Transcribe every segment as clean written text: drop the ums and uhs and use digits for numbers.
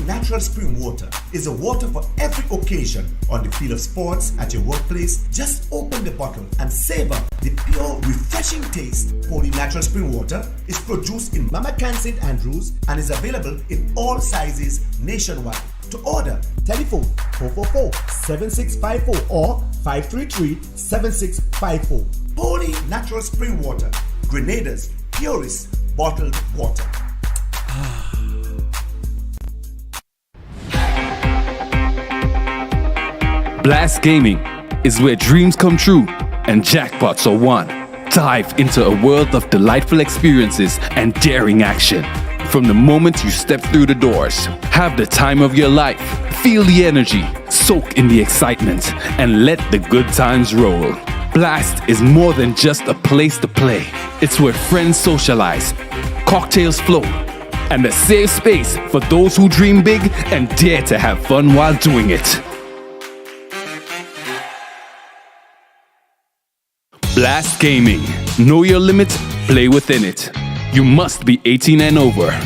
natural spring water is a water for every occasion on the field of sports, at your workplace. Just open the bottle and savor the pure, refreshing taste. Holy Natural Spring Water is produced in Mama Can St. Andrews and is available in all sizes nationwide. To order, telephone 444-7654 or 533-7654. Holy Natural Spring Water, Grenada's purest bottled water. Blast Gaming is where dreams come true and jackpots are won. Dive into a world of delightful experiences and daring action. From the moment you step through the doors, have the time of your life, feel the energy, soak in the excitement, and let the good times roll. Blast is more than just a place to play. It's where friends socialize, cocktails flow, and a safe space for those who dream big and dare to have fun while doing it. Blast Gaming. Know your limits, play within it. You must be 18 and over.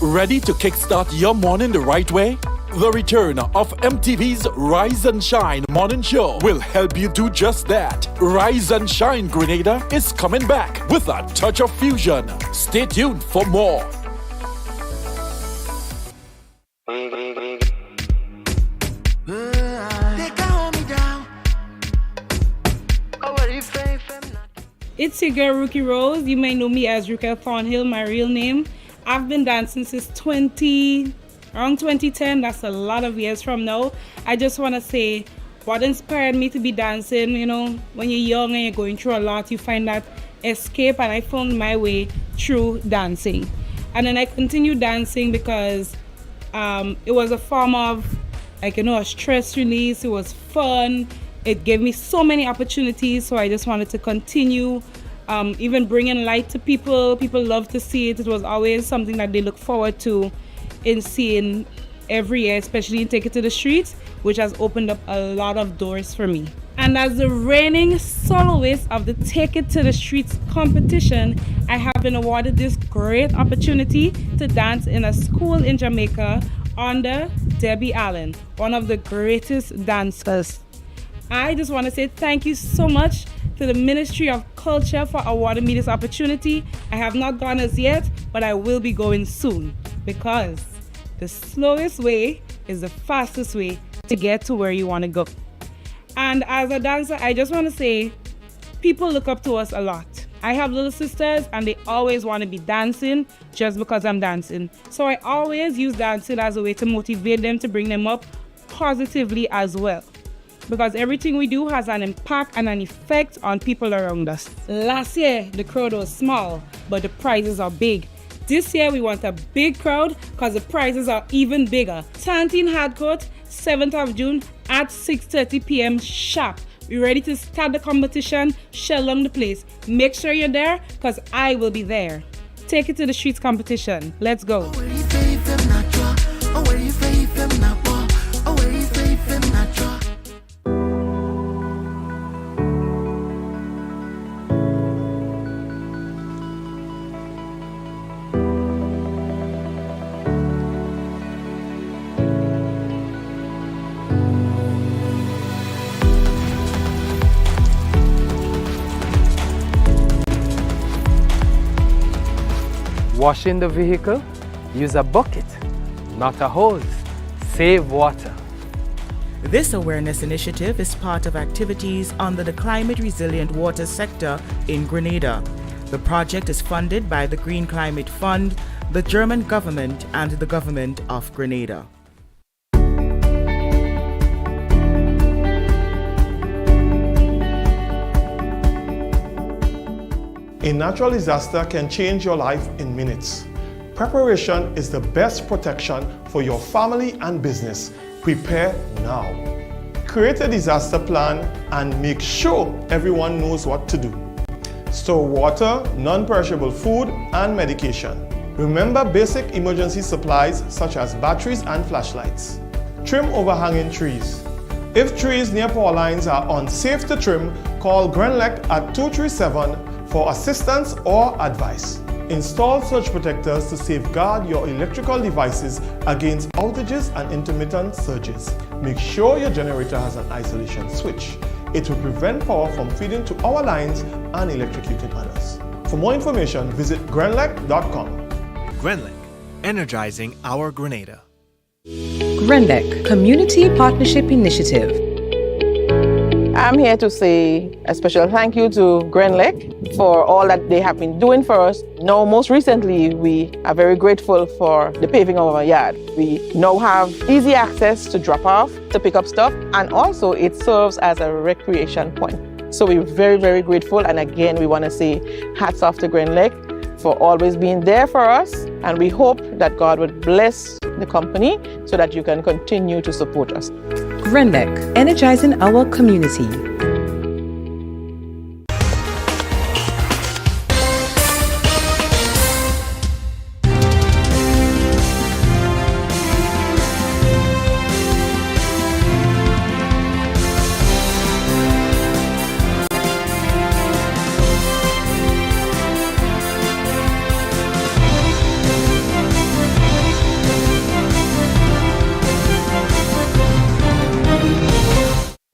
Ready to kickstart your morning the right way? The return of MTV's Rise and Shine morning show will help you do just that. Rise and Shine Grenada is coming back with a touch of fusion. Stay tuned for more. It's your girl Rookie Rose. You may know me as Ruka Thornhill, my real name. I've been dancing since around 2010. That's a lot of years from now. I just want to say what inspired me to be dancing. You know, when you're young and you're going through a lot, you find that escape, and I found my way through dancing. And then I continued dancing because it was a form of, like, you know, a stress release. It was fun. It gave me so many opportunities, so I just wanted to continue. Even bringing light to people. People love to see it. It was always something that they look forward to in seeing every year, especially in Take It to the Streets, which has opened up a lot of doors for me. And as the reigning soloist of the Take It to the Streets competition, I have been awarded this great opportunity to dance in a school in Jamaica under Debbie Allen, one of the greatest dancers. I just want to say thank you so much to the Ministry of Culture for awarding me this opportunity. I have not gone as yet, but I will be going soon, because the slowest way is the fastest way to get to where you want to go. And as a dancer, I just want to say, people look up to us a lot. I have little sisters and they always want to be dancing just because I'm dancing. So I always use dancing as a way to motivate them, to bring them up positively as well. Because everything we do has an impact and an effect on people around us. Last year, the crowd was small, but the prizes are big. This year, we want a big crowd because the prizes are even bigger. Tantine Hardcourt, 7th of June at 6:30 p.m. sharp. We're ready to start the competition, shell along the place. Make sure you're there because I will be there. Take It to the Streets competition. Let's go. Washing the vehicle, use a bucket not a hose. Save water. This awareness initiative is part of activities under the Climate Resilient Water sector in Grenada. The project is funded by the Green Climate Fund, the German government, and the government of Grenada. A natural disaster can change your life in minutes. Preparation is the best protection for your family and business. Prepare now. Create a disaster plan and make sure everyone knows what to do. Store water, non-perishable food, and medication. Remember basic emergency supplies such as batteries and flashlights. Trim overhanging trees. If trees near power lines are unsafe to trim, call Grenlec at 237 for assistance or advice. Install surge protectors to safeguard your electrical devices against outages and intermittent surges. Make sure your generator has an isolation switch. It will prevent power from feeding to our lines and electrocuting others. For more information, visit grenlec.com. Grenlec, energizing our Grenada. Grenlec Community Partnership Initiative. I'm here to say a special thank you to Grenlec for all that they have been doing for us. Now, most recently, we are very grateful for the paving of our yard. We now have easy access to drop off, to pick up stuff, and also it serves as a recreation point. So we're very, very grateful. And again, we want to say hats off to Grenlec for always being there for us. And we hope that God would bless the company so that you can continue to support us. Grenlec, energizing our community.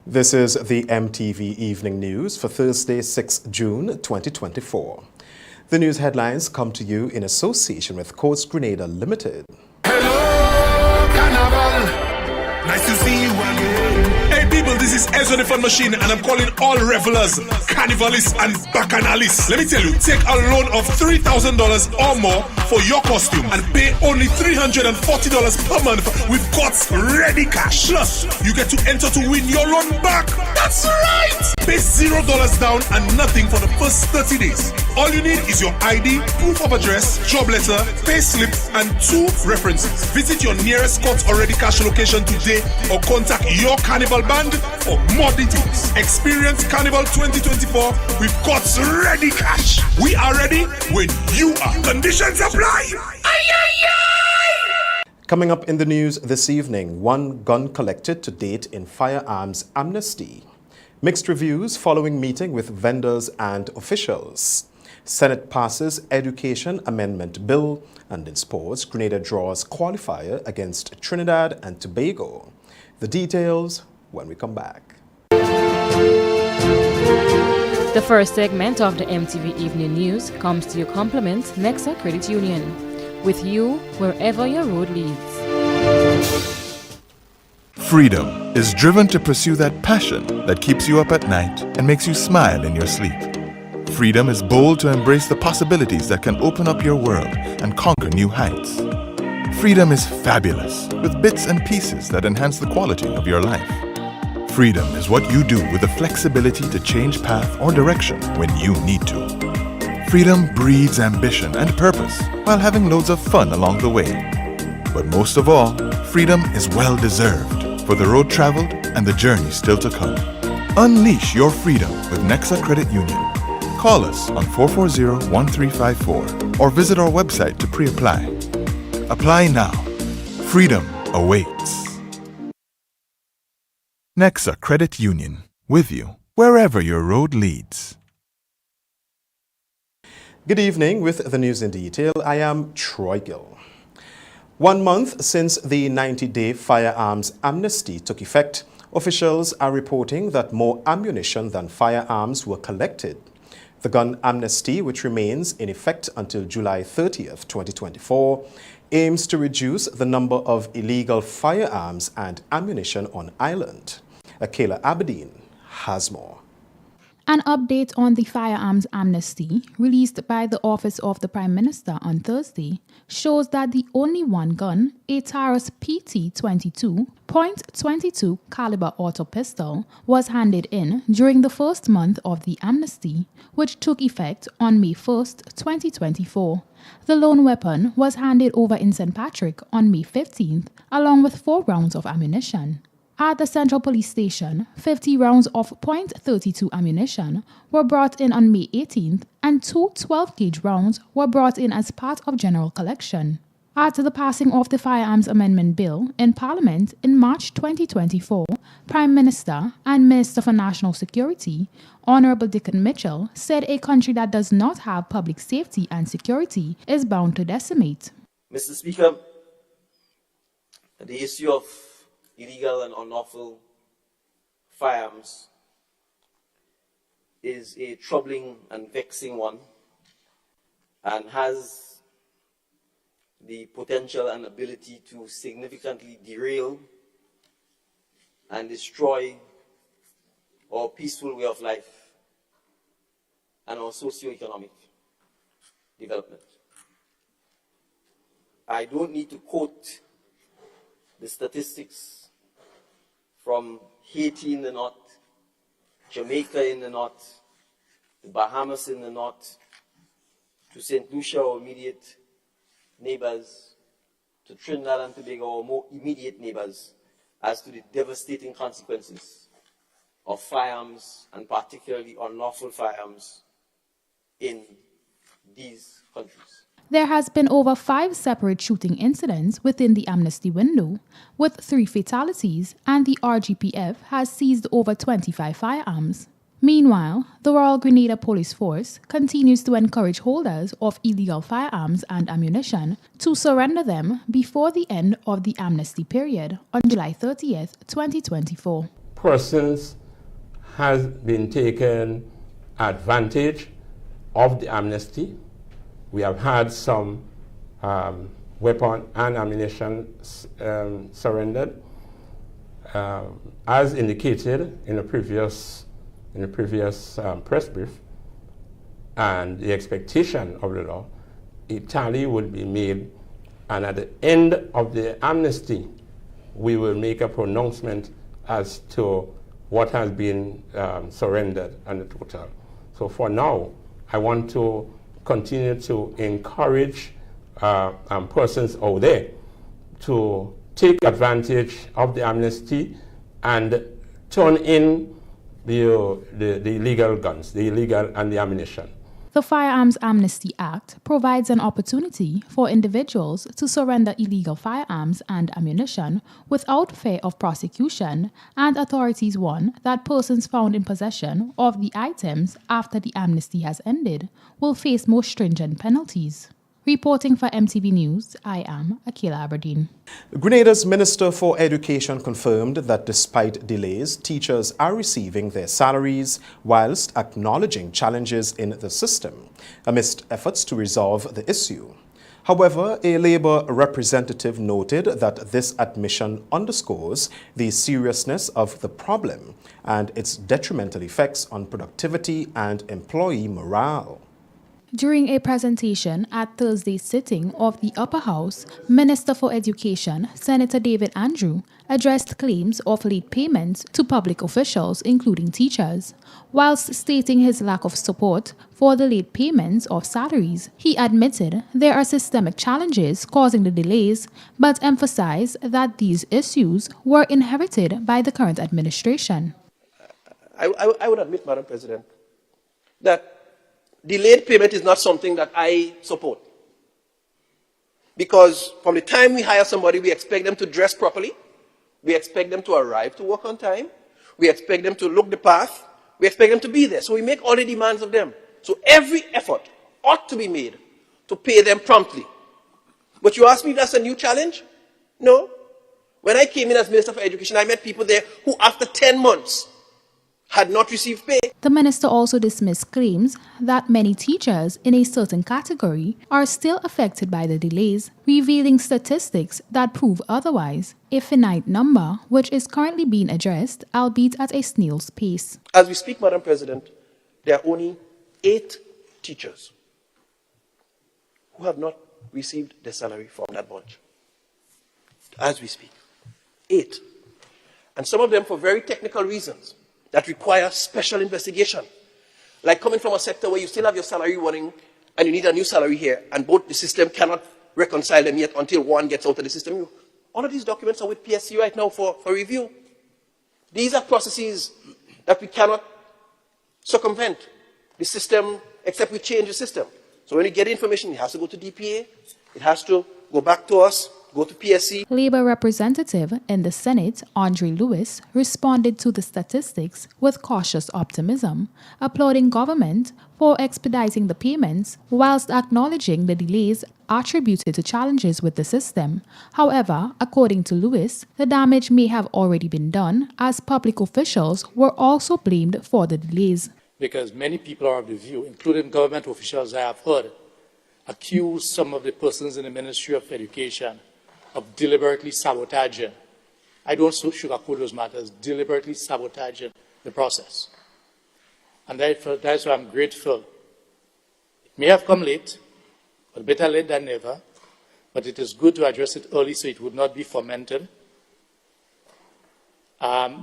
This is the MTV Evening News for Thursday, 6 June 2024. The news headlines come to you in association with Coast Grenada Limited. Hello, Carnival. Nice to see you again. Hey people, this is Ezra the Fun Machine and I'm calling all revelers, carnivalists and bacchanalists. Let me tell you, take a loan of $3,000 or more for your costume and pay only $340 per month with God's ready cash. Plus, you get to enter to win your loan back. That's right! Pay $0 down and nothing for the first 30 days. All you need is your ID, proof of address, job letter, pay slip, and 2 references. Visit your nearest God's already cash location today or contact your Carnival band for more details. Experience Carnival 2024 with God's ready cash. We are ready when you are. Conditions apply. Coming up in the news this evening, 1 gun collected to date in firearms amnesty. Mixed reviews following meeting with vendors and officials. Senate passes Education Amendment Bill, and in sports, Grenada draws qualifier against Trinidad and Tobago. The details when we come back. The first segment of the MTV Evening News comes to your compliments Nexa Credit Union. With you wherever your road leads. Freedom is driven to pursue that passion that keeps you up at night and makes you smile in your sleep. Freedom is bold to embrace the possibilities that can open up your world and conquer new heights. Freedom is fabulous, with bits and pieces that enhance the quality of your life. Freedom is what you do with the flexibility to change path or direction when you need to. Freedom breeds ambition and purpose while having loads of fun along the way. But most of all, freedom is well deserved for the road traveled and the journey still to come. Unleash your freedom with Nexa Credit Union. Call us on 440-1354 or visit our website to pre-apply. Apply now. Freedom awaits. Nexa Credit Union, with you wherever your road leads. Good evening. With the news in detail, I am Troy Gill. 1 month since the 90-day firearms amnesty took effect, officials are reporting that more ammunition than firearms were collected. The gun amnesty, which remains in effect until July 30th, 2024, aims to reduce the number of illegal firearms and ammunition on island. Akela Aberdeen has more. An update on the firearms amnesty released by the Office of the Prime Minister on Thursday shows that the only one gun, a Taurus PT 22.22 caliber auto pistol, was handed in during the first month of the amnesty, which took effect on May 1st, 2024. The lone weapon was handed over in St. Patrick on May 15th, along with 4 rounds of ammunition. At the Central Police Station, 50 rounds of .32 ammunition were brought in on May 18th, and 2 12-gauge rounds were brought in as part of general collection. After the passing of the Firearms Amendment Bill in Parliament in March 2024, Prime Minister and Minister for National Security, Honourable Dickon Mitchell, said a country that does not have public safety and security is bound to decimate. Mr. Speaker, the issue of illegal and unlawful firearms is a troubling and vexing one, and has the potential and ability to significantly derail and destroy our peaceful way of life and our socio-economic development. I don't need to quote the statistics from Haiti in the north, Jamaica in the north, the Bahamas in the north, to St. Lucia, our immediate neighbors, to Trinidad and Tobago, our more immediate neighbors, as to the devastating consequences of firearms, and particularly unlawful firearms, in these countries. There has been over 5 separate shooting incidents within the amnesty window, with 3 fatalities, and the RGPF has seized over 25 firearms. Meanwhile, the Royal Grenada Police Force continues to encourage holders of illegal firearms and ammunition to surrender them before the end of the amnesty period on July 30th, 2024. Persons has been taken advantage of the amnesty. We have had some weapon and ammunition surrendered. As indicated in the previous press brief, and the expectation of the law, a tally would be made, and at the end of the amnesty, we will make a pronouncement as to what has been surrendered and the total. So for now, I want to continue to encourage persons out there to take advantage of the amnesty and turn in the illegal guns, the illegal and the ammunition. The Firearms Amnesty Act provides an opportunity for individuals to surrender illegal firearms and ammunition without fear of prosecution, and authorities warn that persons found in possession of the items after the amnesty has ended will face more stringent penalties. Reporting for MTV News, I am Akela Aberdeen. Grenada's Minister for Education confirmed that despite delays, teachers are receiving their salaries whilst acknowledging challenges in the system amidst efforts to resolve the issue. However, a Labour representative noted that this admission underscores the seriousness of the problem and its detrimental effects on productivity and employee morale. During a presentation at Thursday's sitting of the Upper House, Minister for Education, Senator David Andrew, addressed claims of late payments to public officials, including teachers. Whilst stating his lack of support for the late payments of salaries, he admitted there are systemic challenges causing the delays, but emphasized that these issues were inherited by the current administration. I would admit, Madam President, that delayed payment is not something that I support. Because from the time we hire somebody, we expect them to dress properly. We expect them to arrive to work on time. We expect them to look the path. We expect them to be there. So we make all the demands of them. So every effort ought to be made to pay them promptly. But you ask me if that's a new challenge? No. When I came in as Minister for Education, I met people there who after 10 months had not received pay. The minister also dismissed claims that many teachers in a certain category are still affected by the delays, revealing statistics that prove otherwise, a finite number which is currently being addressed, albeit at a snail's pace. As we speak, Madam President, there are only 8 teachers who have not received their salary from that bunch. As we speak. 8. And some of them for very technical reasons that require special investigation. Like coming from a sector where you still have your salary running and you need a new salary here, and both the system cannot reconcile them yet until one gets out of the system. All of these documents are with PSC right now for review. These are processes that we cannot circumvent the system except we change the system. So when you get information, it has to go to DPA, it has to go back to us, go to PSC. Labour representative in the Senate, Andre Lewis, responded to the statistics with cautious optimism, applauding government for expediting the payments whilst acknowledging the delays attributed to challenges with the system. However, according to Lewis, the damage may have already been done as public officials were also blamed for the delays. Because many people are of the view, including government officials I have heard, accuse some of the persons in the Ministry of Education of deliberately sabotaging. I don't sugarcoat those matters, deliberately sabotaging the process. And that's why I'm grateful. It may have come late, but better late than never. But it is good to address it early so it would not be fomented.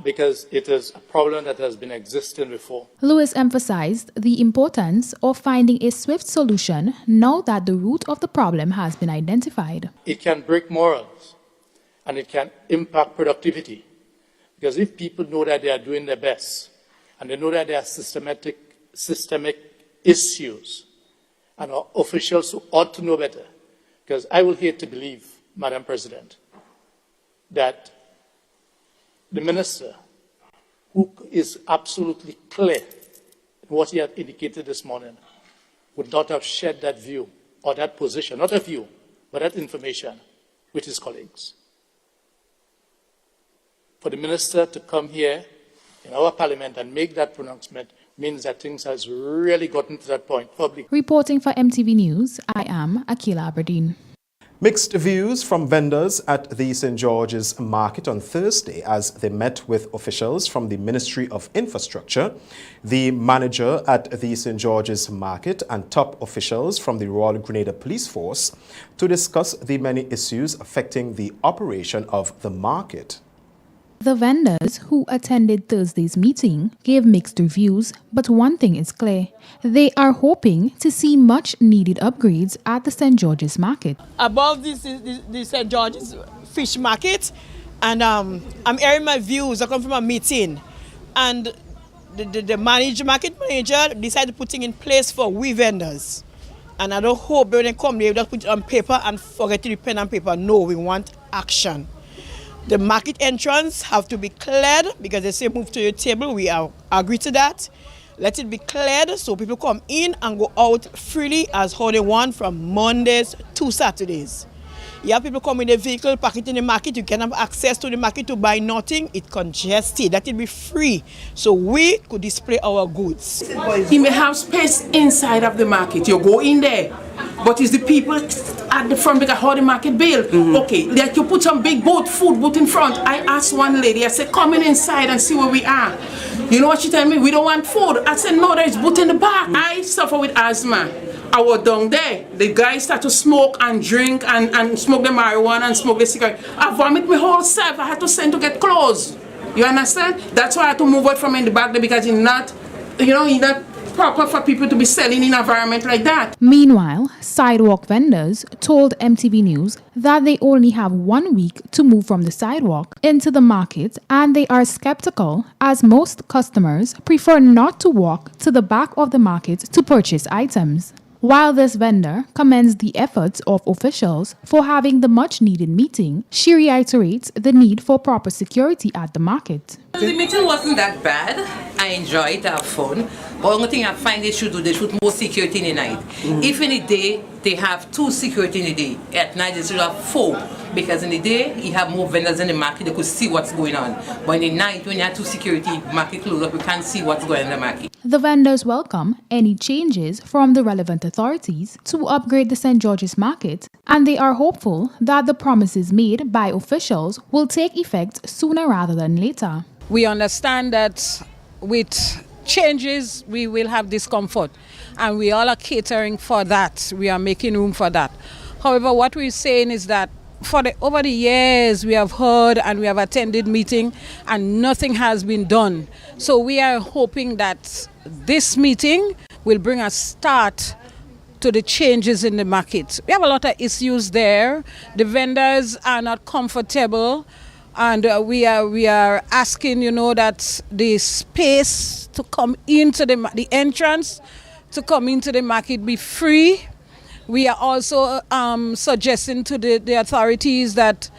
Because it is a problem that has been existing before. Lewis emphasized the importance of finding a swift solution now that the root of the problem has been identified. It can break morals and it can impact productivity. Because if people know that they are doing their best and they know that there are systemic issues and are officials who ought to know better, because I will hate to believe, Madam President, that the minister, who is absolutely clear in what he had indicated this morning, would not have shared that view or that position, not a view, but that information with his colleagues. For the minister to come here in our parliament and make that pronouncement means that things has really gotten to that point publicly. Reporting for MTV News, I am Akila Aberdeen. Mixed views from vendors at the St. George's Market on Thursday as they met with officials from the Ministry of Infrastructure, the manager at the St. George's Market, and top officials from the Royal Grenada Police Force to discuss the many issues affecting the operation of the market. The vendors who attended Thursday's meeting gave mixed reviews, but one thing is clear. They are hoping to see much needed upgrades at the St. George's Market. Above this is the St. George's Fish Market, and I'm airing my views. I come from a meeting, and the market manager decided to put things in place for we vendors. And I don't hope when they come, they just put it on paper and forget to do pen and paper. No, we want action. The market entrance have to be cleared because they say move to your table. We agree to that. Let it be cleared so people come in and go out freely as how they want from Mondays to Saturdays. You have people come with a vehicle, park it in the market. You can have access to the market to buy nothing. It's congested. Let it be free so we could display our goods. You may have space inside of the market. You go in there. But it's the people at the front because how the market built. Okay, like you put some big food booth in front. I asked one lady, I said, come in inside and see where we are. You know what she told me? We don't want food. I said, no, there's booth in the back. I suffer with asthma. I was down there. The guys start to smoke and drink and smoke the marijuana and smoke the cigarette. I vomit my whole self. I had to send to get clothes. You understand? That's why I had to move out from in the back there because it's not, it's not proper for people to be selling in an environment like that. Meanwhile, sidewalk vendors told MTV News that they only have 1 week to move from the sidewalk into the market, and they are skeptical as most customers prefer not to walk to the back of the market to purchase items. While this vendor commends the efforts of officials for having the much-needed meeting, she reiterates the need for proper security at the market. The meeting wasn't that bad. I enjoyed our fun. But only thing I find they should do, they should more security in the night. If in the day they have 2 security in the day, at night they should have 4. Because in the day you have more vendors in the market, they could see what's going on. But in the night when you have 2 security, market closed up, you can't see what's going on in the market. The vendors welcome any changes from the relevant authorities to upgrade the St. George's Market, and they are hopeful that the promises made by officials will take effect sooner rather than later. We understand that with changes we will have discomfort, and we all are catering for that. We are making room for that. However, what we're saying is that over the years we have heard and we have attended meeting and nothing has been done. So we are hoping that this meeting will bring a start to the changes in the market. We have a lot of issues there. The vendors are not comfortable, and we are asking, that the space to come into the entrance to come into the market be free. We are also suggesting to the authorities that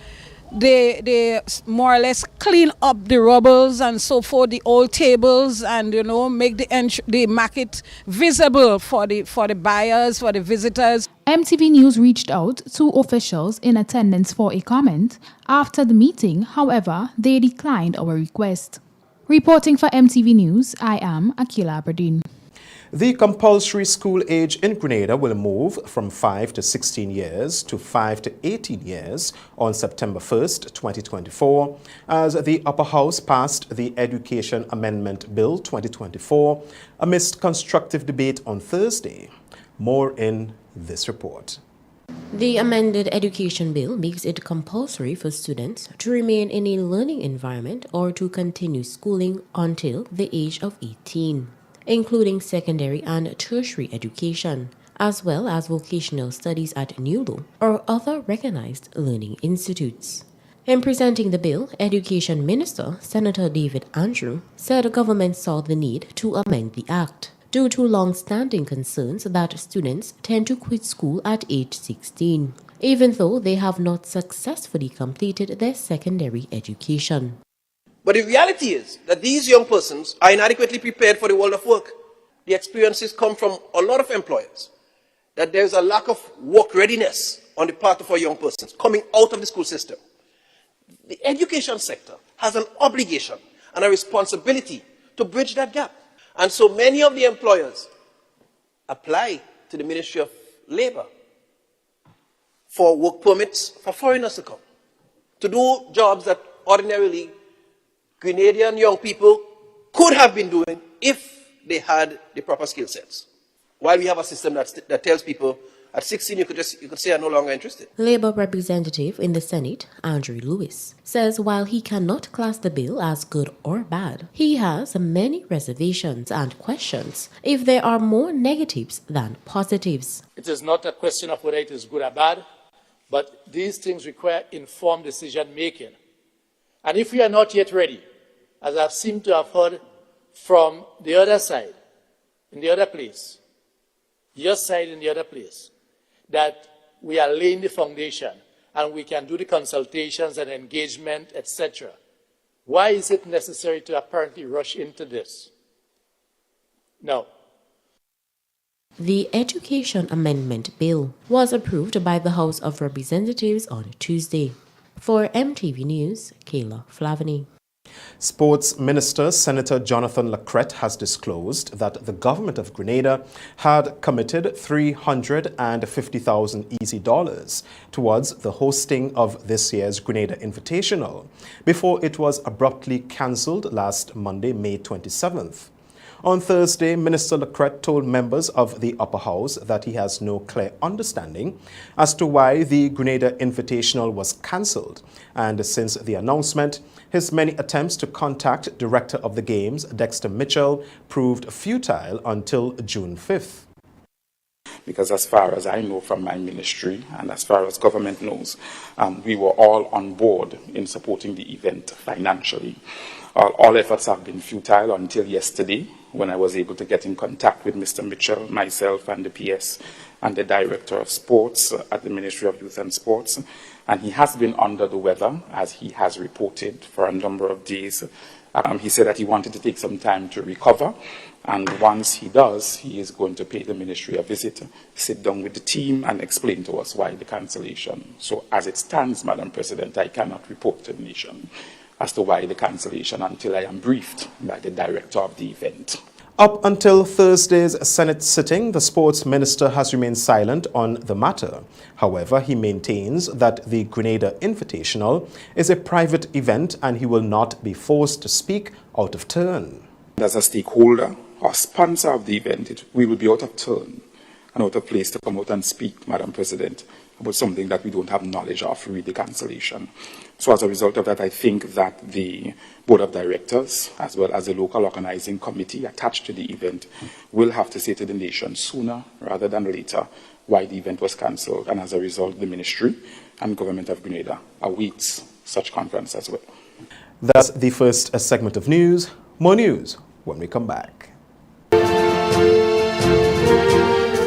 they more or less clean up the rubbles and so forth, the old tables, and make the market visible for the buyers, for the visitors. MTV News reached out to officials in attendance for a comment after the meeting. However, they declined our request. Reporting for MTV News, I am Akila Aberdeen. The compulsory school age in Grenada will move from 5 to 16 years to 5 to 18 years on September 1st, 2024, as the Upper House passed the Education Amendment Bill 2024 amidst constructive debate on Thursday. More in this report. The amended education bill makes it compulsory for students to remain in a learning environment or to continue schooling until the age of 18. Including secondary and tertiary education, as well as vocational studies at NULO or other recognized learning institutes. In presenting the bill, Education Minister Senator David Andrew said the government saw the need to amend the act due to long-standing concerns that students tend to quit school at age 16, even though they have not successfully completed their secondary education. But the reality is that these young persons are inadequately prepared for the world of work. The experiences come from a lot of employers that there's a lack of work readiness on the part of our young persons coming out of the school system. The education sector has an obligation and a responsibility to bridge that gap. And so many of the employers apply to the Ministry of Labour for work permits for foreigners to come, to do jobs that ordinarily Grenadian young people could have been doing if they had the proper skill sets. While we have a system that tells people at 16 you could say I'm no longer interested. Labour representative in the Senate, Andrew Lewis, says while he cannot class the bill as good or bad, he has many reservations and questions if there are more negatives than positives. It is not a question of whether it is good or bad, but these things require informed decision making. And if we are not yet ready, as I've seemed to have heard from the other side, in the other place, your side in the other place, that we are laying the foundation and we can do the consultations and engagement, etc. Why is it necessary to apparently rush into this? No. The Education Amendment Bill was approved by the House of Representatives on Tuesday. For MTV News, Kayla Flavany. Sports Minister Senator Jonathan Lacrette has disclosed that the government of Grenada had committed $350,000 easy dollars towards the hosting of this year's Grenada Invitational before it was abruptly cancelled last Monday, May 27th. On Thursday, Minister Lacrette told members of the Upper House that he has no clear understanding as to why the Grenada Invitational was cancelled, and since the announcement, his many attempts to contact Director of the Games, Dexter Mitchell, proved futile until June 5th. Because as far as I know from my ministry and as far as government knows, we were all on board in supporting the event financially. All efforts have been futile until yesterday, when I was able to get in contact with Mr. Mitchell, myself and the PS and the Director of Sports at the Ministry of Youth and Sports. And he has been under the weather, as he has reported, for a number of days He said that he wanted to take some time to recover, and once he does, he is going to pay the ministry a visit, sit down with the team and explain to us why the cancellation. So as it stands, Madam President, I cannot report to the nation as to why the cancellation until I am briefed by the director of the event. Up until Thursday's Senate sitting, the sports minister has remained silent on the matter. However, he maintains that the Grenada Invitational is a private event and he will not be forced to speak out of turn. As a stakeholder or sponsor of the event, we will be out of turn and out of place to come out and speak, Madam President, about something that we don't have knowledge of, read the cancellation. So as a result of that, I think that the Board of Directors, as well as the local organizing committee attached to the event, will have to say to the nation sooner rather than later why the event was cancelled. And as a result, the Ministry and Government of Grenada awaits such conference as well. That's the first segment of news. More news when we come back.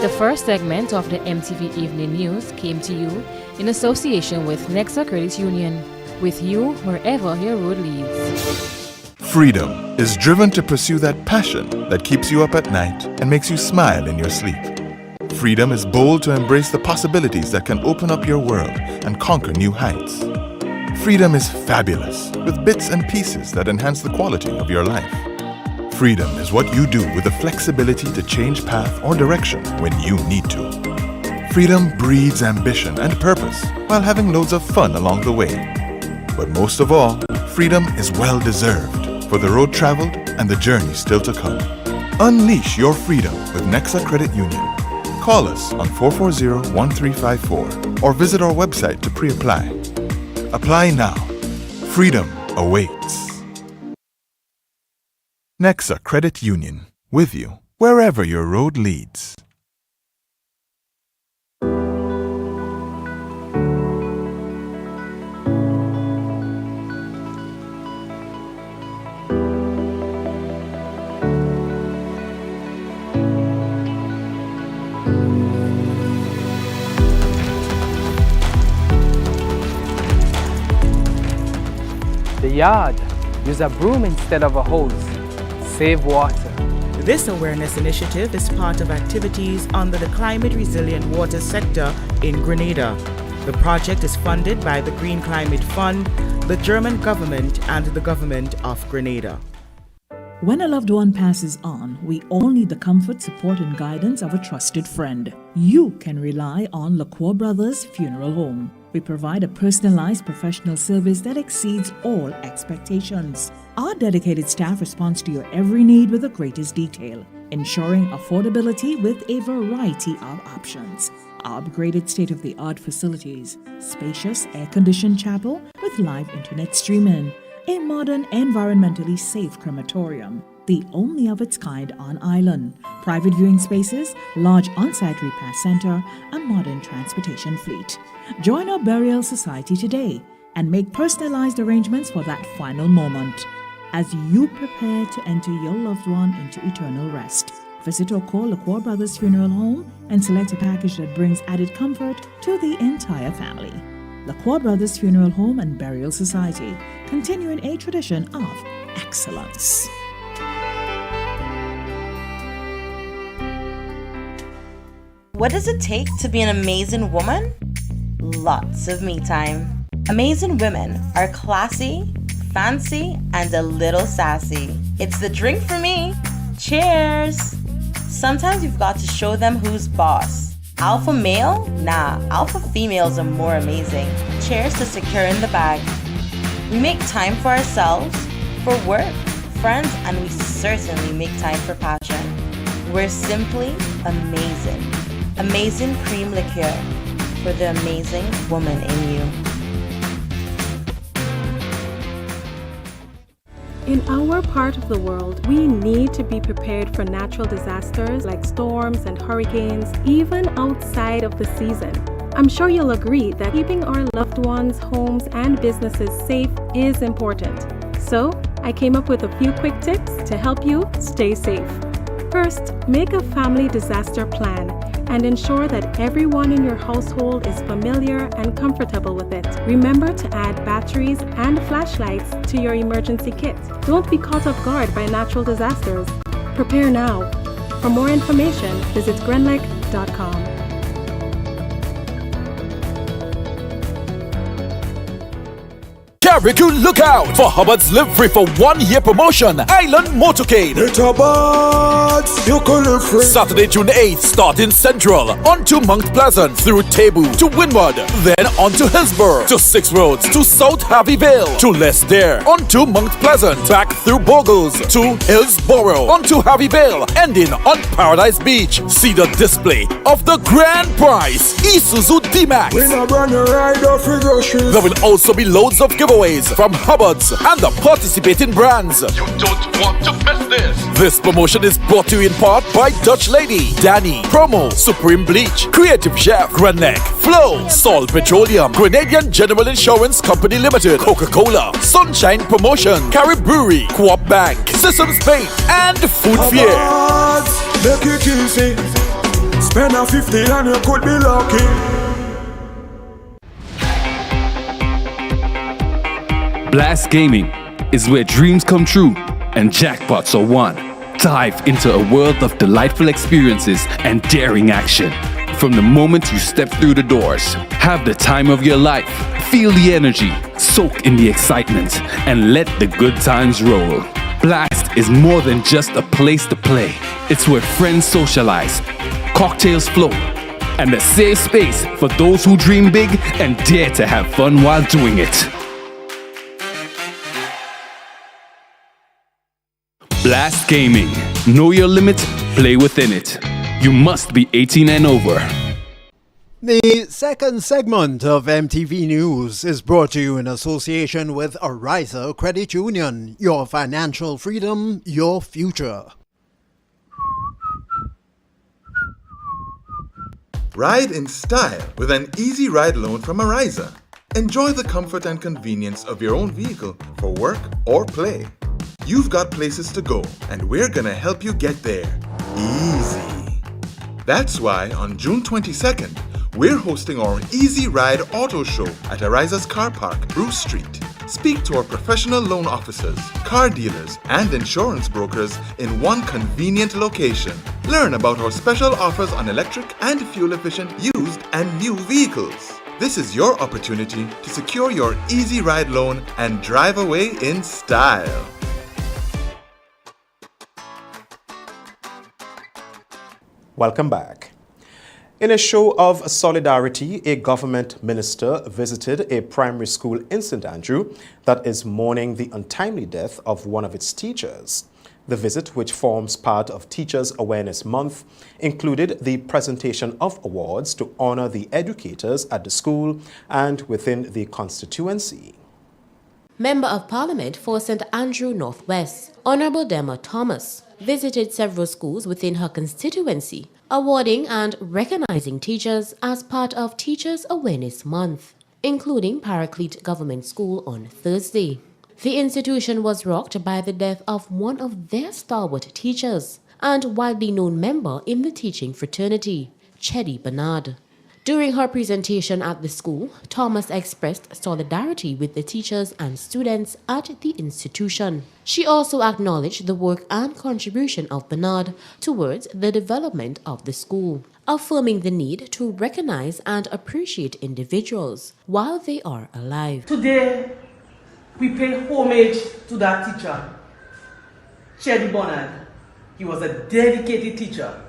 The first segment of the MTV Evening News came to you in association with Nexa Credit Union, with you wherever your road leads. Freedom is driven to pursue that passion that keeps you up at night and makes you smile in your sleep. Freedom is bold to embrace the possibilities that can open up your world and conquer new heights. Freedom is fabulous, with bits and pieces that enhance the quality of your life. Freedom is what you do with the flexibility to change path or direction when you need to. Freedom breeds ambition and purpose while having loads of fun along the way. But most of all, freedom is well deserved for the road traveled and the journey still to come. Unleash your freedom with Nexa Credit Union. Call us on 440-1354 or visit our website to pre-apply. Apply now. Freedom awaits. Nexa Credit Union, with you wherever your road leads. The yard. Use a broom instead of a hose. Save water. This awareness initiative is part of activities under the Climate Resilient Water sector in Grenada. The project is funded by the Green Climate Fund, the German government, and the government of Grenada. When a loved one passes on, we all need the comfort, support, and guidance of a trusted friend. You can rely on LaCour Brothers Funeral Home. We provide a personalized professional service that exceeds all expectations. Our dedicated staff responds to your every need with the greatest detail, ensuring affordability with a variety of options. Our upgraded state-of-the-art facilities, spacious air-conditioned chapel with live internet streaming, a modern, environmentally safe crematorium, the only of its kind on island, private viewing spaces, large on-site repast center, a modern transportation fleet. Join our burial society today and make personalized arrangements for that final moment. As you prepare to enter your loved one into eternal rest, visit or call LaCour Brothers Funeral Home and select a package that brings added comfort to the entire family. LaCour Brothers Funeral Home and Burial Society, continuing a tradition of excellence. What does it take to be an amazing woman? Lots of me time. Amazing women are classy, fancy, and a little sassy. It's the drink for me. Cheers! Sometimes you've got to show them who's boss. Alpha male? Nah, alpha females are more amazing. Cheers to securing the bag. We make time for ourselves, for work, friends, and we certainly make time for passion. We're simply amazing. Amazing cream liqueur for the amazing woman in you. In our part of the world, we need to be prepared for natural disasters like storms and hurricanes, even outside of the season. I'm sure you'll agree that keeping our loved ones, homes, and businesses safe is important. So, I came up with a few quick tips to help you stay safe. First, make a family disaster plan and ensure that everyone in your household is familiar and comfortable with it. Remember to add batteries and flashlights to your emergency kit. Don't be caught off guard by natural disasters. Prepare now. For more information, visit grenlec.com. Carrick, look out for Hubbard's Live Free for 1 year promotion. Island Motorcade. Saturday, June 8th, starting Central, on to Mount Pleasant, through Tebu to Wynwood, then on to Hillsborough, to 6 Roads, to South Harveyville, to Lesdale, on to Mount Pleasant, back through Bogles, to Hillsborough, on to Harveyville, ending on Paradise Beach. See the display of the grand prize, Isuzu D-Max. There will also be loads of giveaways from Hubbard's and the participating brands. You don't want to miss this. This promotion is brought to you in part by Dutch Lady, Danny, Promo, Supreme Bleach, Creative Chef, Grenlec, Flow, Sol Petroleum, Grenadian General Insurance Company Limited, Coca-Cola, Sunshine Promotion, Carib Brewery, Co-op Bank, Systems Paint, and Food Fair. Make it easy. Spend a 50 and you could be lucky. Blast Gaming is where dreams come true and jackpots are won. Dive into a world of delightful experiences and daring action. From the moment you step through the doors, have the time of your life, feel the energy, soak in the excitement, and let the good times roll. Blast is more than just a place to play. It's where friends socialize, cocktails flow, and a safe space for those who dream big and dare to have fun while doing it. Blast Gaming. Know your limit, play within it. You must be 18 and over. The second segment of MTV News is brought to you in association with Ariza Credit Union. Your financial freedom, your future. Ride in style with an easy ride loan from Ariza. Enjoy the comfort and convenience of your own vehicle for work or play. You've got places to go, and we're gonna help you get there. Easy. That's why on June 22nd, we're hosting our Easy Ride Auto Show at Ariza's Car Park, Bruce Street. Speak to our professional loan officers, car dealers, and insurance brokers in one convenient location. Learn about our special offers on electric and fuel-efficient used and new vehicles. This is your opportunity to secure your Easy Ride loan and drive away in style. Welcome back. In a show of solidarity, a government minister visited a primary school in St. Andrew that is mourning the untimely death of one of its teachers. The visit, which forms part of Teachers Awareness Month, included the presentation of awards to honor the educators at the school and within the constituency. Member of Parliament for St. Andrew Northwest, Honourable Demma Thomas, visited several schools within her constituency, awarding and recognizing teachers as part of Teachers Awareness Month, including Paraclete Government School on Thursday. The institution was rocked by the death of one of their stalwart teachers and widely known member in the teaching fraternity, Chedi Bernard. During her presentation at the school, Thomas expressed solidarity with the teachers and students at the institution. She also acknowledged the work and contribution of Bernard towards the development of the school, affirming the need to recognize and appreciate individuals while they are alive. Today, we pay homage to that teacher, Chedi Bernard. He was a dedicated teacher.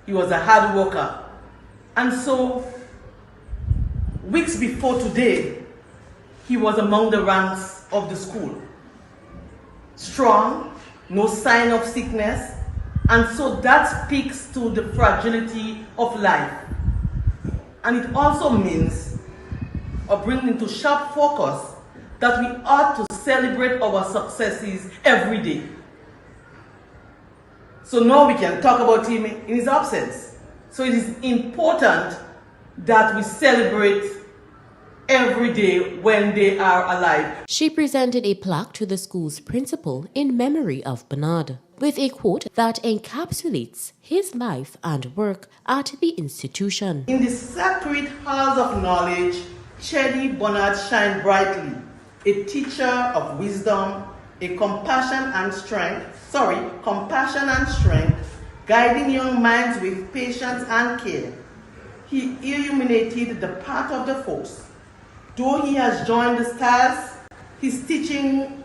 He was a hard worker. And so, weeks before today, he was among the ranks of the school. Strong, no sign of sickness, and so that speaks to the fragility of life. And it also means, or brings into sharp focus, that we ought to celebrate our successes every day. So now we can talk about him in his absence. So it is important that we celebrate every day when they are alive. She presented a plaque to the school's principal in memory of Bernard. with a quote that encapsulates his life and work at the institution. In the sacred halls of knowledge, Chedi Bonard shined brightly, a teacher of wisdom, a compassion and strength, guiding young minds with patience and care. He illuminated the path of the force. Though he has joined the stars, his teaching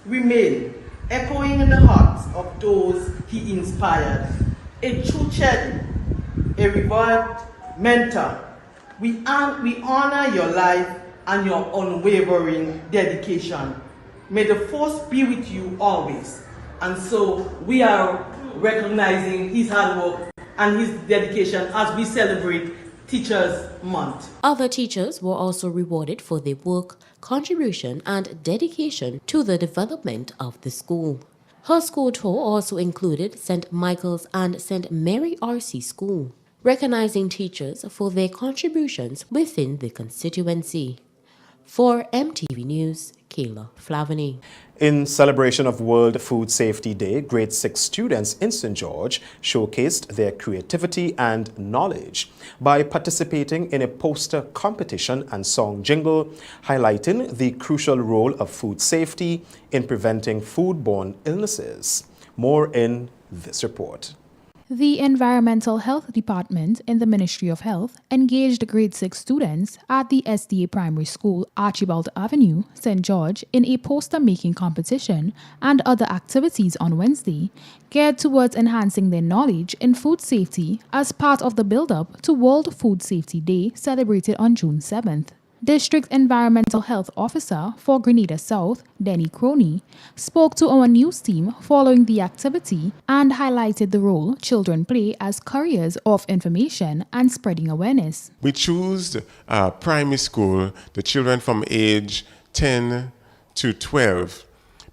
remain, echoing in the hearts of those he inspired. A true Chedi, a revered mentor. We honor your life and your unwavering dedication. May the force be with you always. And so we are recognizing his hard work and his dedication as we celebrate Teachers Month. Other teachers were also rewarded for their work, contribution, and dedication to the development of the school. Her school tour also included St. Michael's and St. Mary R.C. School, recognizing teachers for their contributions within the constituency. For MTV News, Kayla Flavany. In celebration of World Food Safety Day, grade 6 students in St. George showcased their creativity and knowledge by participating in a poster competition and song jingle, highlighting the crucial role of food safety in preventing foodborne illnesses. More in this report. The Environmental Health Department in the Ministry of Health engaged grade 6 students at the SDA Primary School, Archibald Avenue, St. George, in a poster-making competition and other activities on Wednesday, geared towards enhancing their knowledge in food safety as part of the build-up to World Food Safety Day celebrated on June 7th. District Environmental Health Officer for Grenada South, Denny Croney, spoke to our news team following the activity and highlighted the role children play as couriers of information and spreading awareness. We choose primary school, the children from age 10 to 12,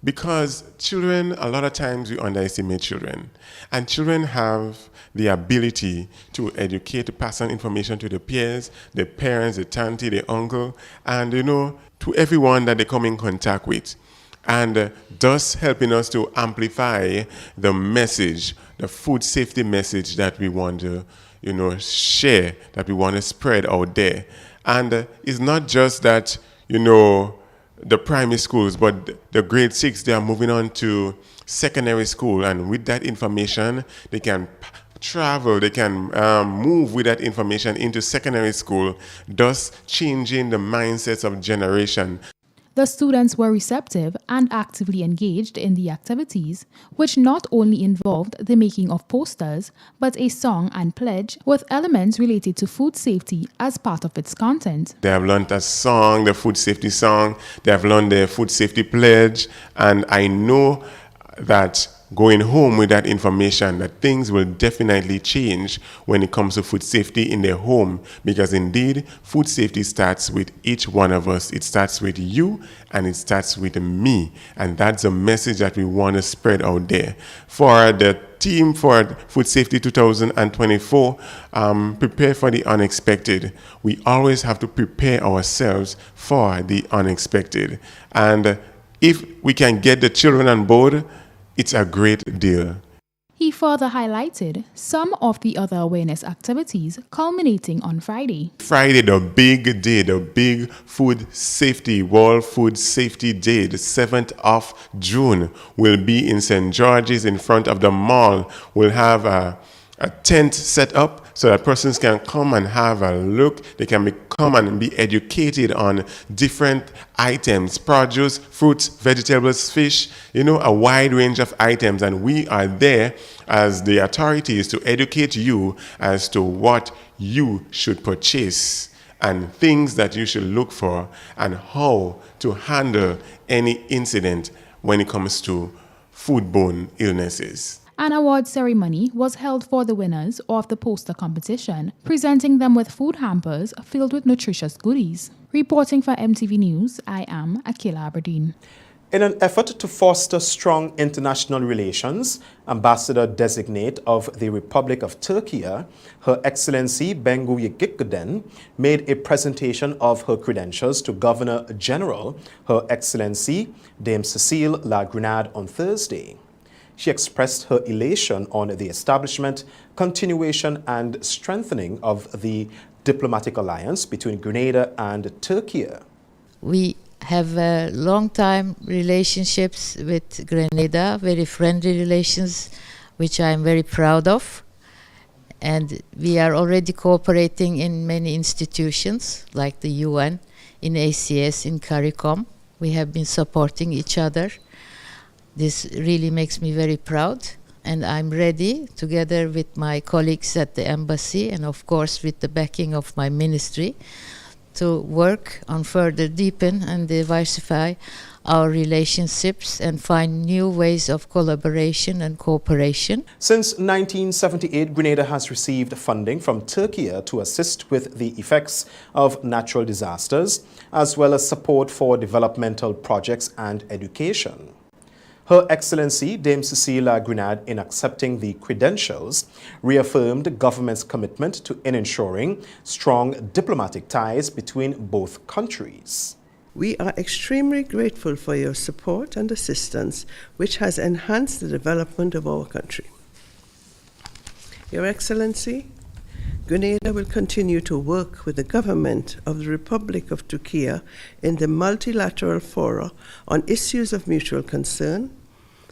because children, a lot of times we underestimate children. And children have the ability to educate, to pass on information to the peers, the parents, the auntie, the uncle, and, to everyone that they come in contact with. And thus helping us to amplify the message, the food safety message that we want to, share, that we want to spread out there. And it's not just that, the primary schools, but the grade 6, they are moving on to secondary school, and with that information, they can travel, they can move with that information into secondary school, thus changing the mindsets of generation. The students were receptive and actively engaged in the activities, which not only involved the making of posters, but a song and pledge with elements related to food safety as part of its content. They have learned a song, the food safety song, they have learned the food safety pledge, and I know that going home with that information, that things will definitely change when it comes to food safety in their home, because indeed food safety starts with each one of us. It starts with you and it starts with me, and that's a message that we want to spread out there. For the team for Food Safety 2024, prepare for the unexpected. We always have to prepare ourselves for the unexpected, and if we can get the children on board, it's a great deal. He further highlighted some of the other awareness activities culminating on Friday. Friday, the big day, the big food safety, World Food Safety Day, the 7th of June, will be in St. George's in front of the mall. We'll have a tent set up so that persons can come and have a look. They can come and be educated on different items, produce, fruits, vegetables, fish, a wide range of items. And we are there as the authorities to educate you as to what you should purchase and things that you should look for and how to handle any incident when it comes to foodborne illnesses. An award ceremony was held for the winners of the poster competition, presenting them with food hampers filled with nutritious goodies. Reporting for MTV News, I am Akila Aberdeen. In an effort to foster strong international relations, Ambassador-designate of the Republic of Turkey, Her Excellency Bengu Yekikden, made a presentation of her credentials to Governor-General, Her Excellency Dame Cecile La Grenade on Thursday. She expressed her elation on the establishment, continuation and strengthening of the diplomatic alliance between Grenada and Turkey. We have long-time relationships with Grenada, very friendly relations, which I am very proud of. And we are already cooperating in many institutions, like the UN, in ACS, in CARICOM. We have been supporting each other. This really makes me very proud. And I'm ready, together with my colleagues at the embassy, and of course with the backing of my ministry, to work on further deepen and diversify our relationships and find new ways of collaboration and cooperation. Since 1978, Grenada has received funding from Turkey to assist with the effects of natural disasters, as well as support for developmental projects and education. Her Excellency Dame Cecilia Grenade, in accepting the credentials, reaffirmed the government's commitment in ensuring strong diplomatic ties between both countries. We are extremely grateful for your support and assistance, which has enhanced the development of our country. Your Excellency, Grenada will continue to work with the government of the Republic of Turkey in the multilateral fora on issues of mutual concern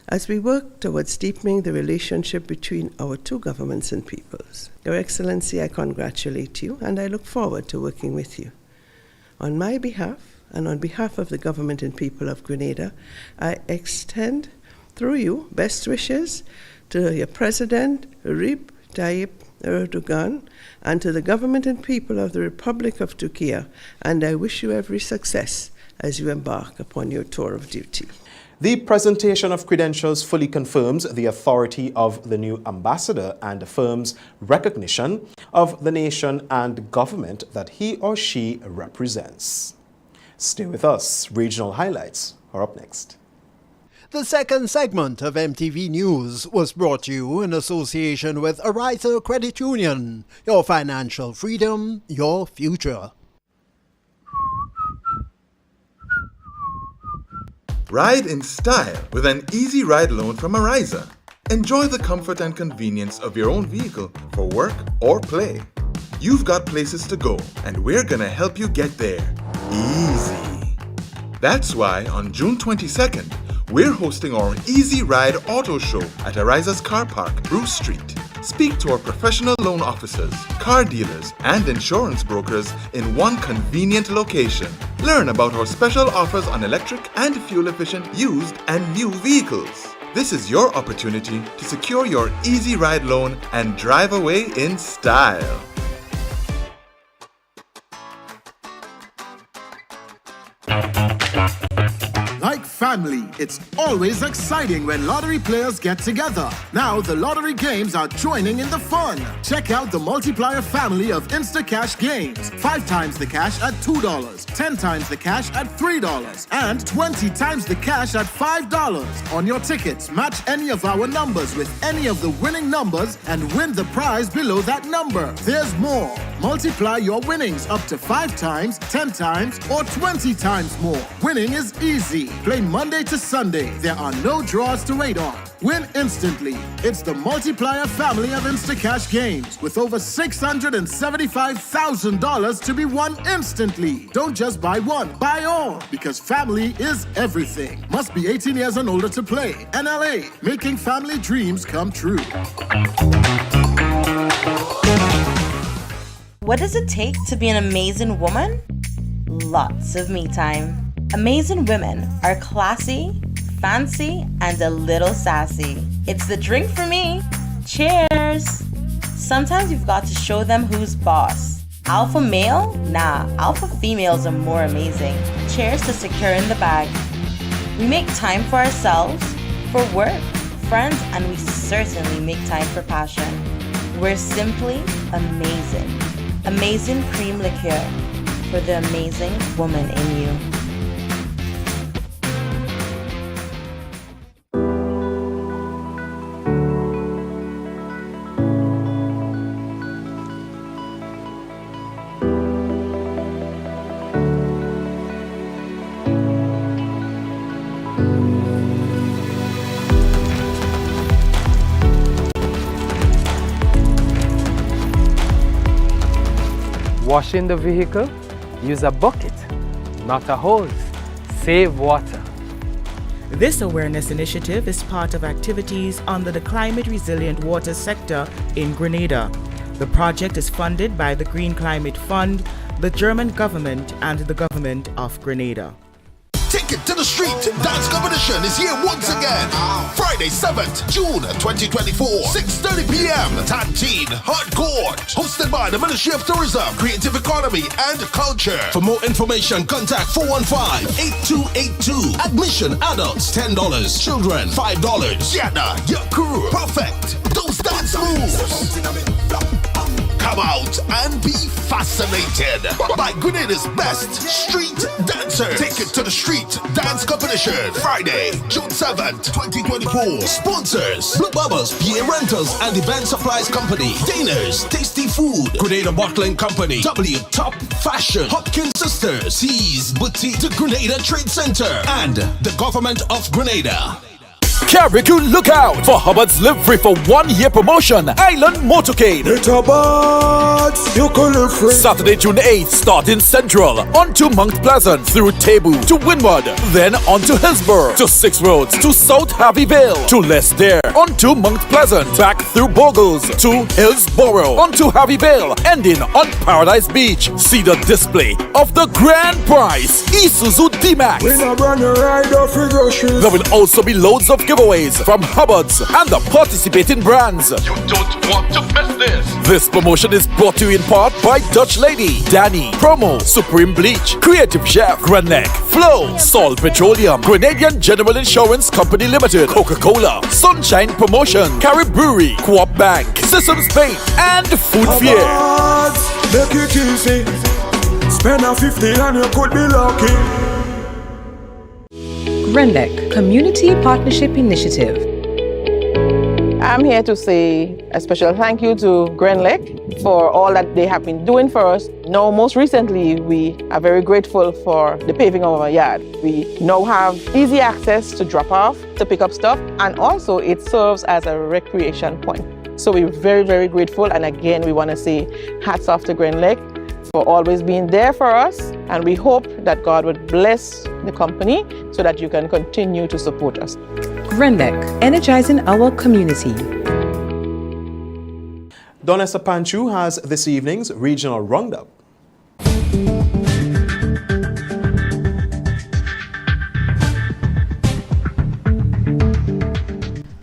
as we work towards deepening the relationship between our two governments and peoples. Your Excellency, I congratulate you and I look forward to working with you. On my behalf, and on behalf of the government and people of Grenada, I extend through you best wishes to your President, Recep Tayyip Erdogan, and to the government and people of the Republic of Turkey, and I wish you every success as you embark upon your tour of duty. The presentation of credentials fully confirms the authority of the new ambassador and affirms recognition of the nation and government that he or she represents. Stay with us. Regional highlights are up next. The second segment of MTV News was brought to you in association with Ariza Credit Union. Your financial freedom, your future. Ride in style with an easy ride loan from Ariza. Enjoy the comfort and convenience of your own vehicle for work or play. You've got places to go, and we're gonna help you get there. Easy. That's why on June 22nd, we're hosting our Easy Ride Auto Show at Ariza's Car Park, Bruce Street. Speak to our professional loan officers, car dealers, and insurance brokers in one convenient location. Learn about our special offers on electric and fuel-efficient used and new vehicles. This is your opportunity to secure your Easy Ride loan and drive away in style. Like family, it's always exciting when lottery players get together. Now the lottery games are joining in the fun. Check out the multiplier family of Instacash games. 5 times the cash at $2, 10 times the cash at $3, and 20 times the cash at $5. On your tickets, match any of our numbers with any of the winning numbers and win the prize below that number. There's more. Multiply your winnings up to 5 times, 10 times, or 20 times more. Winning is easy. Play Monday to Sunday. There are no draws to wait on. Win instantly. It's the multiplier family of Instacash games with over $675,000 to be won instantly. Don't just buy one, buy all, because family is everything. Must be 18 years and older to play. NLA, making family dreams come true. What does it take to be an amazing woman? Lots of me time. Amazing women are classy, fancy, and a little sassy. It's the drink for me. Cheers! Sometimes you've got to show them who's boss. Alpha male? Nah, alpha females are more amazing. Cheers to securing the bag. We make time for ourselves, for work, friends, and we certainly make time for passion. We're simply amazing. Amazing cream liqueur for the amazing woman in you. washing the vehicle, use a bucket, not a hose. Save water. This awareness initiative is part of activities under the climate resilient water sector in Grenada. The project is funded by the Green Climate Fund, the German government, and the government of Grenada. Take it to the street. Dance competition is here once again. Friday, 7th June 2024, 6:30 p.m. Tantine Hard Court. Hosted by the Ministry of Tourism, Creative Economy and Culture. For more information, contact 415-8282. Admission adults $10. Children $5. Gather your crew. Perfect those dance moves. Come out and be fascinated by Grenada's best street dancer. Take it to the street dance competition. Friday, June 7th, 2024. Sponsors: Blue Bubbles, PA Rentals and Event Supplies Company. Dana's Tasty Food. Grenada Bottling Company. W Top Fashion. Hopkins Sisters. C's Boutique. The Grenada Trade Center. And the Government of Grenada. Carriacou, look out for Hubbard's Live Free for 1 year promotion. Island Motorcade. You can live free. Saturday, June 8th, starting Central, on to Mount Pleasant, through Table to Windward, then on to Hillsborough, to 6 Roads, to South Harveyville, to Lesdale, on to Mount Pleasant, back through Bogles, to Hillsborough, on to Harveyville, ending on Paradise Beach. See the display of the grand prize, Isuzu D-Max. There will also be loads of giveaways from Hubbard's and the participating brands. You don't want to miss this. This promotion is brought to you in part by Dutch Lady, Danny, Promo, Supreme Bleach, Creative Chef, Grenec, Flow, Sol Petroleum, Grenadian General Insurance Company Limited, Coca-Cola, Sunshine Promotion, Carib Brewery, Co-op Bank, Systems Paint, and Food Fair. Make it easy. Spend a 50 and you could be lucky. GRENLEC Community Partnership Initiative. I'm here to say a special thank you to GRENLEC for all that they have been doing for us. Now, most recently, we are very grateful for the paving of our yard. We now have easy access to drop off, to pick up stuff, and also it serves as a recreation point. So we're very, very grateful. And again, we want to say hats off to GRENLEC for always being there for us. And we hope that God would bless the company so that you can continue to support us. GRENLEC, energizing our community. Donessa Panchu has this evening's regional roundup.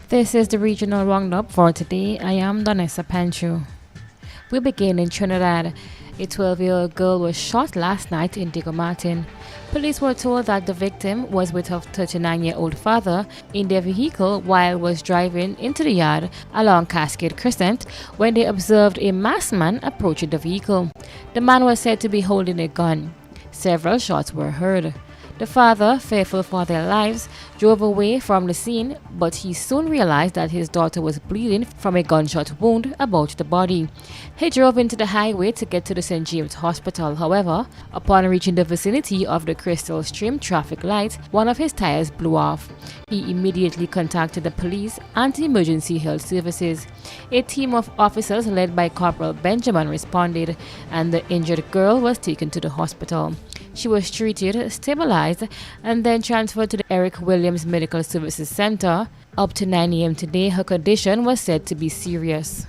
This is the regional roundup for today. I am Donessa Panchu. We begin in Trinidad. A 12-year-old girl was shot last night in Diego Martin. Police were told that the victim was with her 39-year-old father in their vehicle while was driving into the yard along Cascade Crescent when they observed a masked man approaching the vehicle. The man was said to be holding a gun. Several shots were heard. The father, fearful for their lives, drove away from the scene, but he soon realized that his daughter was bleeding from a gunshot wound about the body. He drove into the highway to get to the St. James Hospital. However, upon reaching the vicinity of the Crystal Stream traffic light, one of his tires blew off. He immediately contacted the police and emergency health services. A team of officers led by Corporal Benjamin responded, and the injured girl was taken to the hospital. She was treated, stabilized, and then transferred to the Eric Williams Medical Services Center. Up to 9 a.m. today, her condition was said to be serious.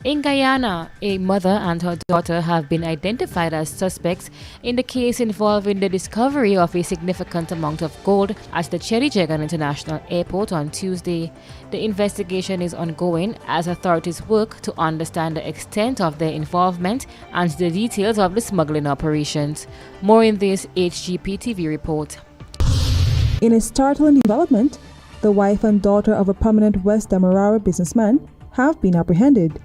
In Guyana, a mother and her daughter have been identified as suspects in the case involving the discovery of a significant amount of gold at the Cherry Jagan International Airport on Tuesday. The investigation is ongoing as authorities work to understand the extent of their involvement and the details of the smuggling operations. More in this HGP TV report. In a startling development, the wife and daughter of a prominent West Demerara businessman have been apprehended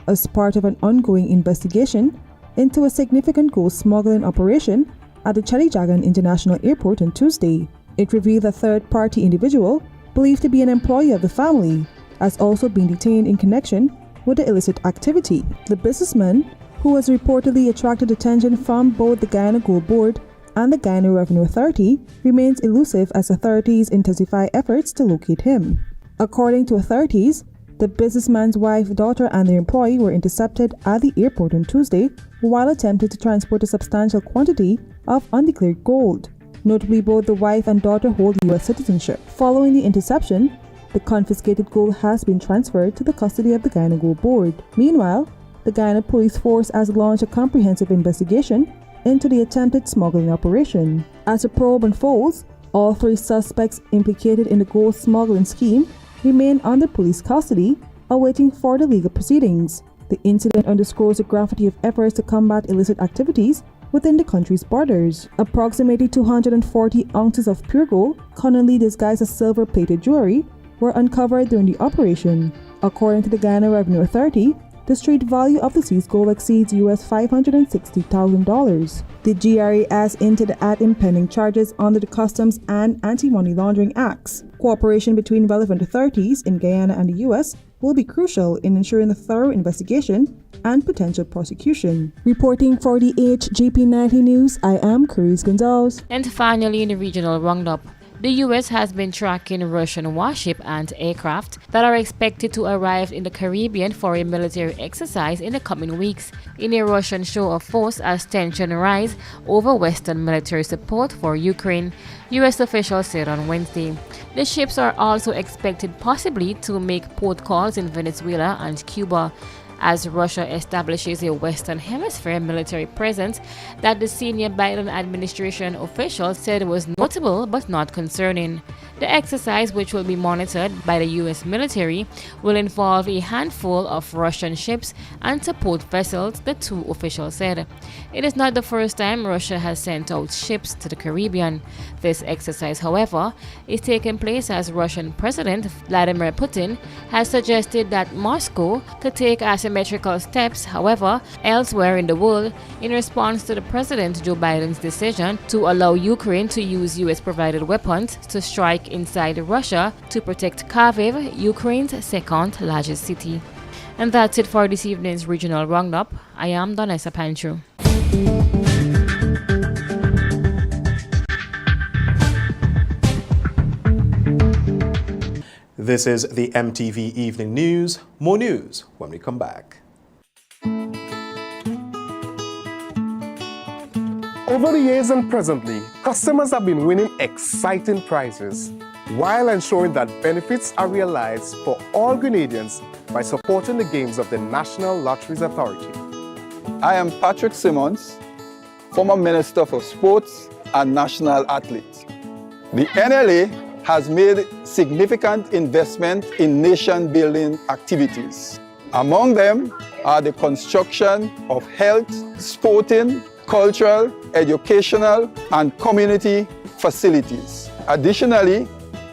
as part of an ongoing investigation into a significant gold smuggling operation at the Cherry Jagan International Airport on Tuesday. It revealed a third-party individual, believed to be an employee of the family, has also been detained in connection with the illicit activity. The businessman, who has reportedly attracted attention from both the Guyana Gold Board and the Guyana Revenue Authority, remains elusive as authorities intensify efforts to locate him. According to authorities, The businessman's wife, daughter, and their employee were intercepted at the airport on Tuesday while attempting to transport a substantial quantity of undeclared gold. Notably, both the wife and daughter hold U.S. citizenship. Following the interception, the confiscated gold has been transferred to the custody of the Guyana Gold Board. Meanwhile, the Guyana Police Force has launched a comprehensive investigation into the attempted smuggling operation. As the probe unfolds, all 3 suspects implicated in the gold smuggling scheme remain under police custody, awaiting further legal proceedings. The incident underscores the gravity of efforts to combat illicit activities within the country's borders. Approximately 240 ounces of pure gold, cunningly disguised as silver-plated jewelry, were uncovered during the operation. According to the Guyana Revenue Authority, the street value of the seized gold exceeds US $560,000. The GRA has hinted at impending charges under the Customs and Anti-Money Laundering Acts. Cooperation between relevant authorities in Guyana and the US will be crucial in ensuring a thorough investigation and potential prosecution. Reporting for the HGP90 News, I am Carice Gonzalez. And finally, in the regional roundup, the U.S. has been tracking Russian warship and aircraft that are expected to arrive in the Caribbean for a military exercise in the coming weeks, in a Russian show of force as tension rise over Western military support for Ukraine, U.S. officials said on Wednesday. The ships are also expected possibly to make port calls in Venezuela and Cuba, as Russia establishes a Western Hemisphere military presence that the senior Biden administration officials said was notable but not concerning. The exercise, which will be monitored by the U.S. military, will involve a handful of Russian ships and support vessels, the 2 officials said. It is not the first time Russia has sent out ships to the Caribbean. This exercise, however, is taking place as Russian President Vladimir Putin has suggested that Moscow could take asymmetrical steps, however, elsewhere in the world in response to the President Joe Biden's decision to allow Ukraine to use U.S.-provided weapons to strike inside Russia to protect Kharkiv, Ukraine's second largest city. And that's it for this evening's regional roundup. I am Donessa Panchu. This is the MTV Evening News. More news when we come back. Over the years and presently, customers have been winning exciting prizes while ensuring that benefits are realized for all Grenadians by supporting the games of the National Lotteries Authority. I am Patrick Simmons, former Minister for Sports and National Athlete. The NLA has made significant investment in nation-building activities. Among them are the construction of health, sporting, cultural, educational, and community facilities. Additionally,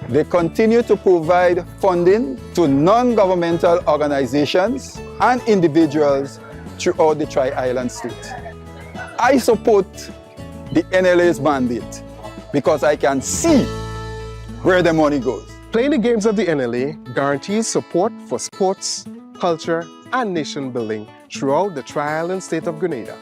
they continue to provide funding to non-governmental organizations and individuals throughout the Tri-Island state. I support the NLA's mandate because I can see where the money goes. Playing the games of the NLA guarantees support for sports, culture, and nation building throughout the Tri-Island state of Grenada.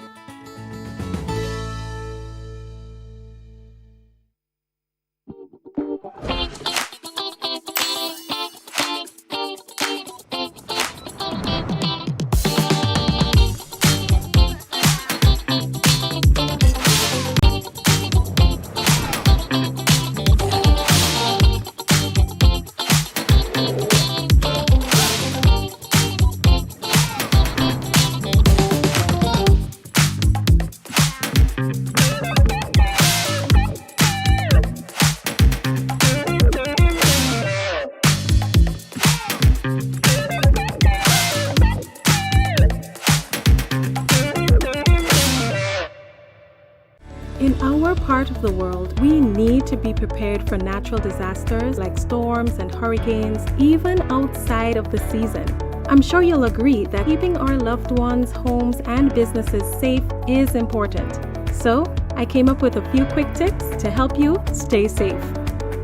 In our part of the world, we need to be prepared for natural disasters like storms and hurricanes, even outside of the season. I'm sure you'll agree that keeping our loved ones, homes, and businesses safe is important. So, I came up with a few quick tips to help you stay safe.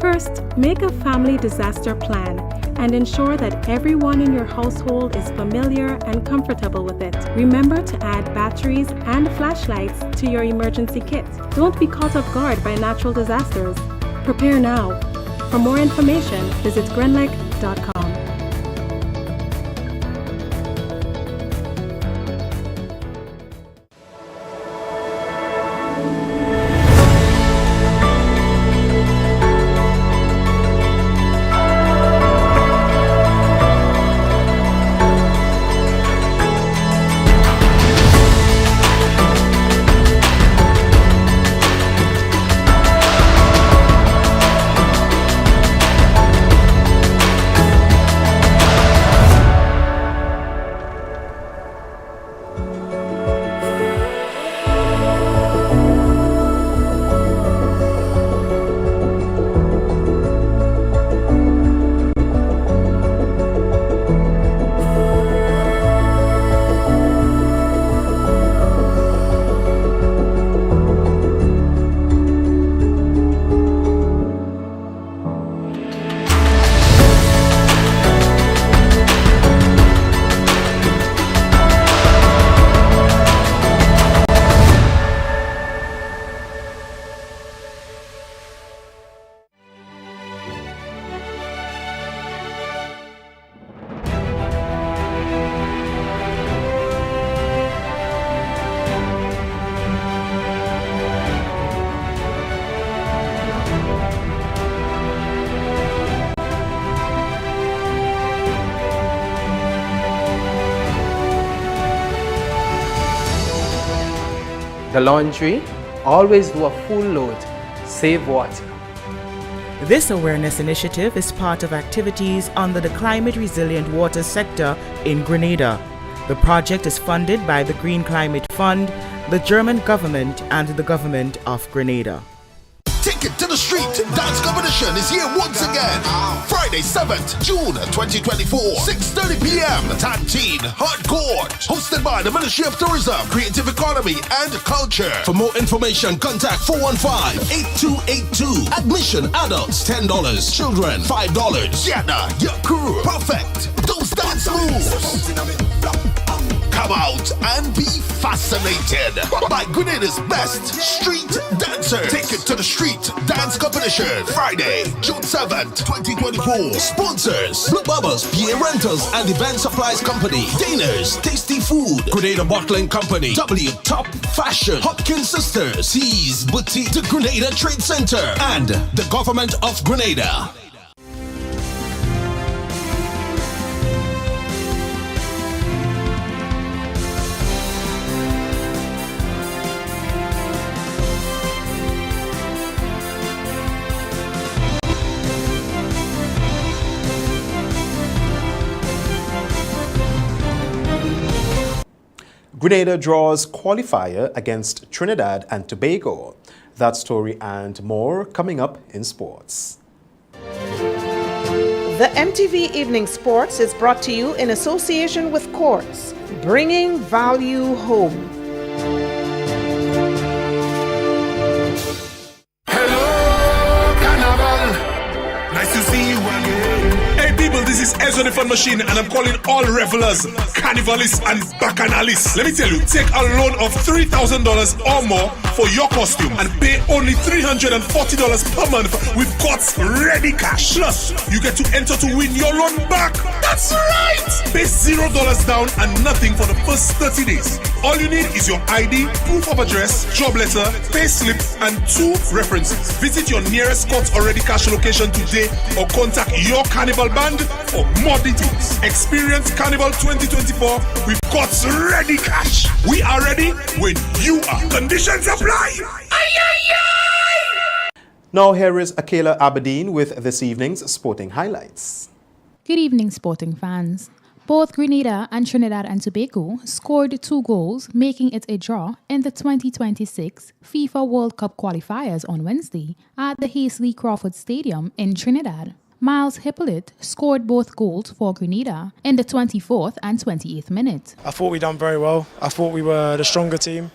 First, make a family disaster plan and ensure that everyone in your household is familiar and comfortable with it. Remember to add batteries and flashlights to your emergency kit. Don't be caught off guard by natural disasters. Prepare now. For more information, visit grenlec.com. The laundry, always do a full load. Save water. This awareness initiative is part of activities under the climate resilient water sector in Grenada. The project is funded by the Green Climate Fund, the German government, and the government of Grenada. Take it to the street. Dance competition is here once again. Friday, 7th June 2024, 6:30 p.m. Tantine Hardcourt. Hosted by the Ministry of Tourism, Creative Economy and Culture. For more information, contact 415-8282. Admission adults $10. Children $5. Jana, your crew. Perfect. Those dance moves. Come out and be fascinated by Grenada's best street dancers. Take it to the street dance competition. Friday, June 7th, 2024. Sponsors: Blue Bubbles, PA Rentals and Event Supplies Company. Dana's Tasty Food. Grenada Bottling Company. W Top Fashion. Hopkins Sisters. C's Boutique. The Grenada Trade Center. And the Government of Grenada. Grenada draws qualifier against Trinidad and Tobago. That story and more coming up in sports. The MTV Evening Sports is brought to you in association with Courts, bringing value home. Nice to see you again. Hey people, this is Ezra the Fun Machine and I'm calling all revelers, carnivalists and bacchanalists. Let me tell you, take a loan of $3,000 or more for your costume and pay only $340 per month with Courts ready cash. Plus, you get to enter to win your loan back. That's right! Pay $0 down and nothing for the first 30 days. All you need is your ID, proof of address, job letter, pay slip, and 2 references. Visit your nearest Courts already cash location today or contact your Carnival band for more details. Experience Carnival 2024 with Courts ready cash. We are ready when you are. Conditions apply. Now here is Akela Aberdeen with this evening's sporting highlights. Good evening, sporting fans. Both Grenada and Trinidad and Tobago scored 2 goals, making it a draw in the 2026 FIFA World Cup qualifiers on Wednesday at the Hasely Crawford Stadium in Trinidad. Miles Hippolyte scored both goals for Grenada in the 24th and 28th minute. I thought we done very well. I thought we were the stronger team.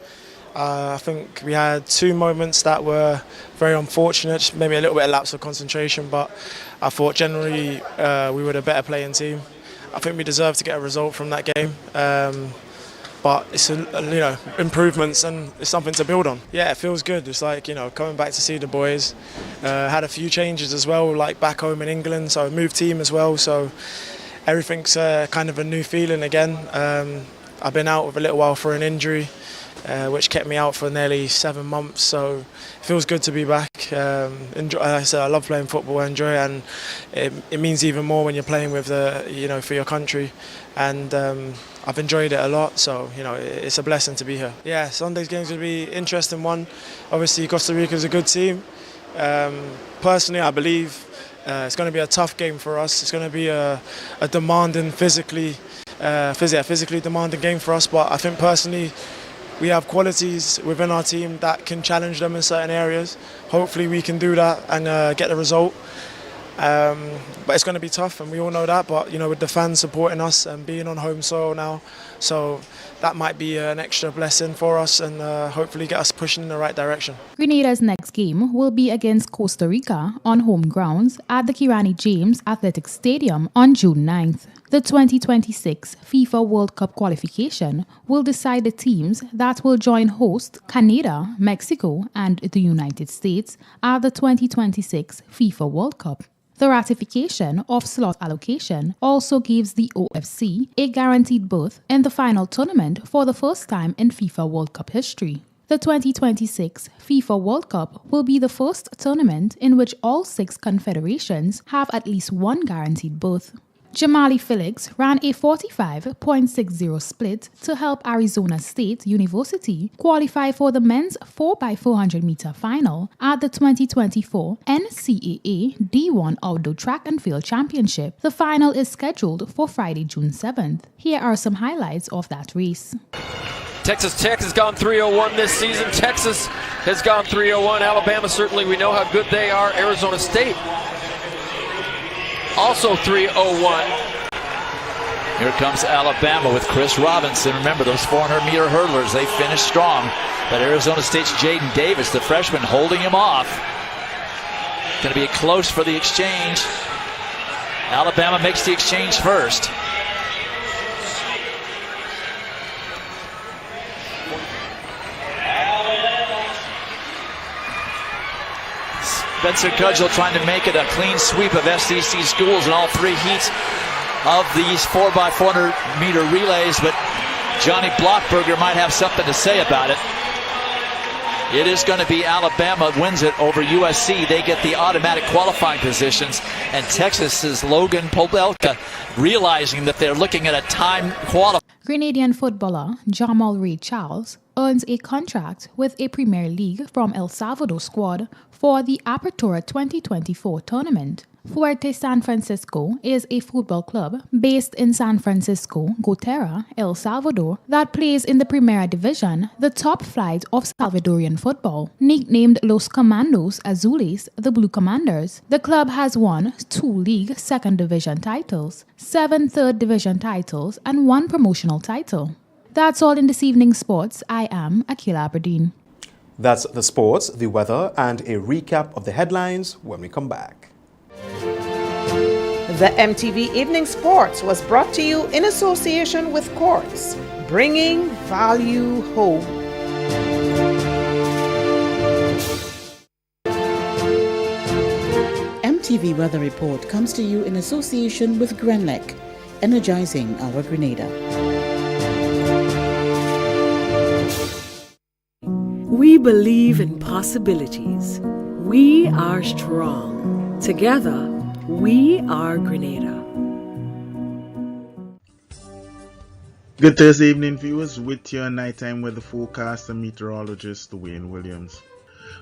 I think we had 2 moments that were very unfortunate, maybe a little bit of lapse of concentration, but I thought generally we were the better playing team. I think we deserve to get a result from that game, but it's improvements and it's something to build on. Yeah, it feels good. It's like coming back to see the boys. Had a few changes as well, like back home in England, so I moved team as well. So everything's kind of a new feeling again. I've been out with a little while for an injury, which kept me out for nearly 7 months. So it feels good to be back. Like I said, I love playing football, I enjoy it, and it means even more when you're playing with for your country. And I've enjoyed it a lot, so it's a blessing to be here. Yeah, Sunday's game's going to be an interesting one. Obviously, Costa Rica is a good team. Personally, I believe it's going to be a tough game for us. It's going to be a demanding, physically demanding game for us. But I think personally, we have qualities within our team that can challenge them in certain areas. Hopefully we can do that and get the result. But it's going to be tough, and we all know that. But with the fans supporting us and being on home soil now, so that might be an extra blessing for us and hopefully get us pushing in the right direction. Grenada's next game will be against Costa Rica on home grounds at the Kirani James Athletic Stadium on June 9th. The 2026 FIFA World Cup qualification will decide the teams that will join host Canada, Mexico, and the United States at the 2026 FIFA World Cup. The ratification of slot allocation also gives the OFC a guaranteed berth in the final tournament for the first time in FIFA World Cup history. The 2026 FIFA World Cup will be the first tournament in which all 6 confederations have at least one guaranteed berth. Jamali Felix ran a 45.60 split to help Arizona State University qualify for the men's 4x400 meter final at the 2024 NCAA D1 Outdoor Track and Field Championship. The final is scheduled for Friday, June 7th. Here are some highlights of that race. Texas Tech has gone 301 this season. Texas has gone 301. Alabama, certainly we know how good they are. Arizona State also 301. Here comes Alabama with Chris Robinson. Remember, those 400-meter hurdlers, they finished strong. But Arizona State's Jaden Davis, the freshman, holding him off. Going to be close for the exchange. Alabama makes the exchange first. Spencer Cudgel trying to make it a clean sweep of SEC schools in all three heats of these 4x400 meter relays, but Johnny Blockberger might have something to say about it. It is going to be Alabama wins it over USC. They get the automatic qualifying positions, and Texas's Logan Pobelka realizing that they're looking at a time qualifying. Grenadian footballer Jamal Ray Charles earns a contract with a Premier League from El Salvador squad for the Apertura 2024 tournament. Fuerte San Francisco is a football club based in San Francisco, Gotera, El Salvador, that plays in the Primera Division, the top flight of Salvadorian football. Nicknamed Los Comandos Azules, the Blue Commanders, the club has won 2 league second division titles, 7 third division titles, and 1 promotional title. That's all in this evening's sports. I am Akila Aberdeen. That's the sports, the weather, and a recap of the headlines when we come back. The MTV Evening Sports was brought to you in association with Quartz, bringing value home. MTV Weather Report comes to you in association with Grenlec, energizing our Grenada. We believe in possibilities. We are strong. Together, we are Grenada. Good Thursday evening, viewers, with your nighttime weather forecast and meteorologist Dwayne Williams.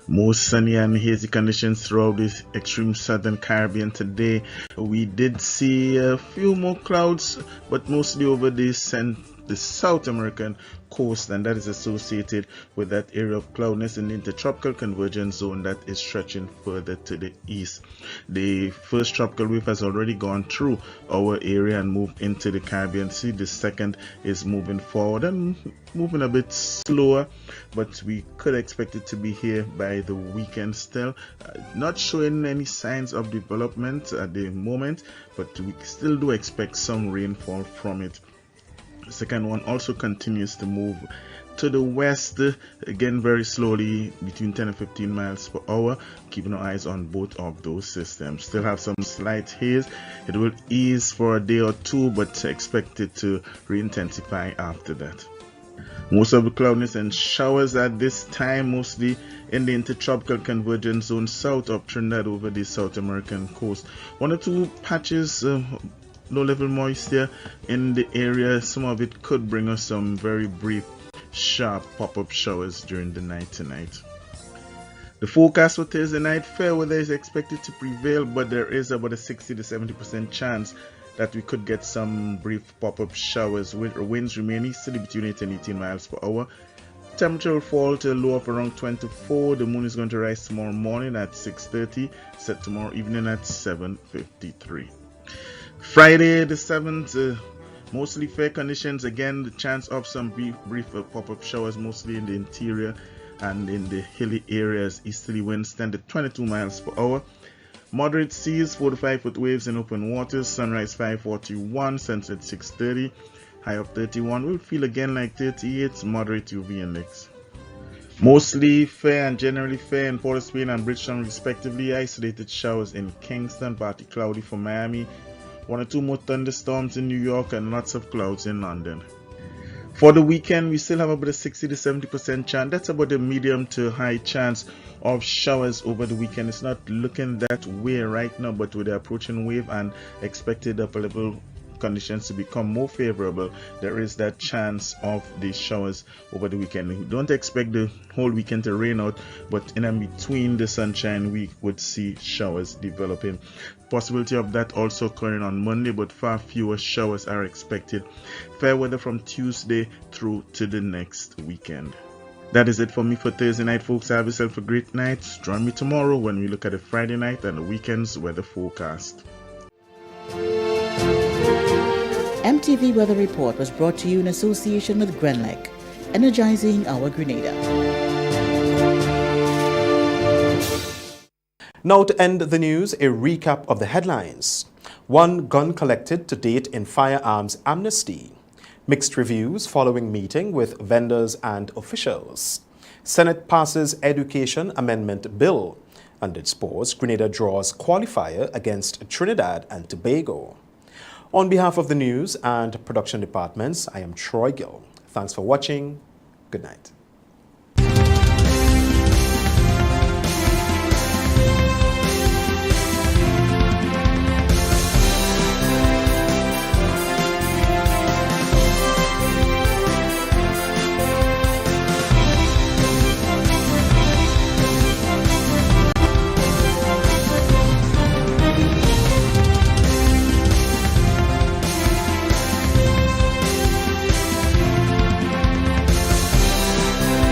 Most sunny and hazy conditions throughout the extreme southern Caribbean today. We did see a few more clouds, but mostly over the South American coast, and that is associated with that area of cloudiness in the intertropical convergence zone that is stretching further to the east. The first tropical wave has already gone through our area and moved into the Caribbean Sea. The second is moving forward and moving a bit slower, but we could expect it to be here by the weekend still. Not showing any signs of development at the moment, but we still do expect some rainfall from it. The second one also continues to move to the west, again very slowly, between 10 and 15 miles per hour, keeping our eyes on both of those systems. Still have some slight haze. It will ease for a day or two, but expected to re-intensify after that. Most of the cloudiness and showers at this time, mostly in the intertropical convergence zone south of Trinidad over the South American coast. 1 or 2 patches low-level moisture in the area. Some of it could bring us some very brief, sharp pop-up showers during the night tonight. The forecast for Thursday night, fair weather is expected to prevail, but there is about a 60 to 70% chance that we could get some brief pop-up showers, with winds remaining steady between 8 and 18 miles per hour. Temperature will fall to a low of around 24. The moon is going to rise tomorrow morning at 6:30, set tomorrow evening at 7:53. Friday the 7th, mostly fair conditions. Again, the chance of some brief pop-up showers, mostly in the interior and in the hilly areas. Easterly winds stand at 22 miles per hour. Moderate seas, 4 to 5 foot waves in open waters. Sunrise 5:41, sunset 6:30. High of 31. Will feel again like 38. Moderate UV index. Mostly fair and generally fair in Port of Spain and Bridgetown respectively. Isolated showers in Kingston, partly cloudy for Miami. 1 or 2 more thunderstorms in New York, and lots of clouds in London. For the weekend, we still have about a 60 to 70% chance. That's about a medium to high chance of showers over the weekend. It's not looking that way right now, but with the approaching wave and expected upper level conditions to become more favorable, there is that chance of the showers over the weekend. We don't expect the whole weekend to rain out, but in and between the sunshine we would see showers developing. Possibility of that also occurring on Monday, but far fewer showers are expected. Fair weather from Tuesday through to the next weekend. That is it for me for Thursday night, folks. Have yourself a great night. Join me tomorrow when we look at the Friday night and the weekend's weather forecast. MTV Weather Report was brought to you in association with Grenlec, energizing our Grenada. Now to end the news, a recap of the headlines. 1 gun collected to date in firearms amnesty. Mixed reviews following meeting with vendors and officials. Senate passes Education Amendment Bill. And in sports, Grenada draws qualifier against Trinidad and Tobago. On behalf of the news and production departments, I am Troy Gill. Thanks for watching. Good night.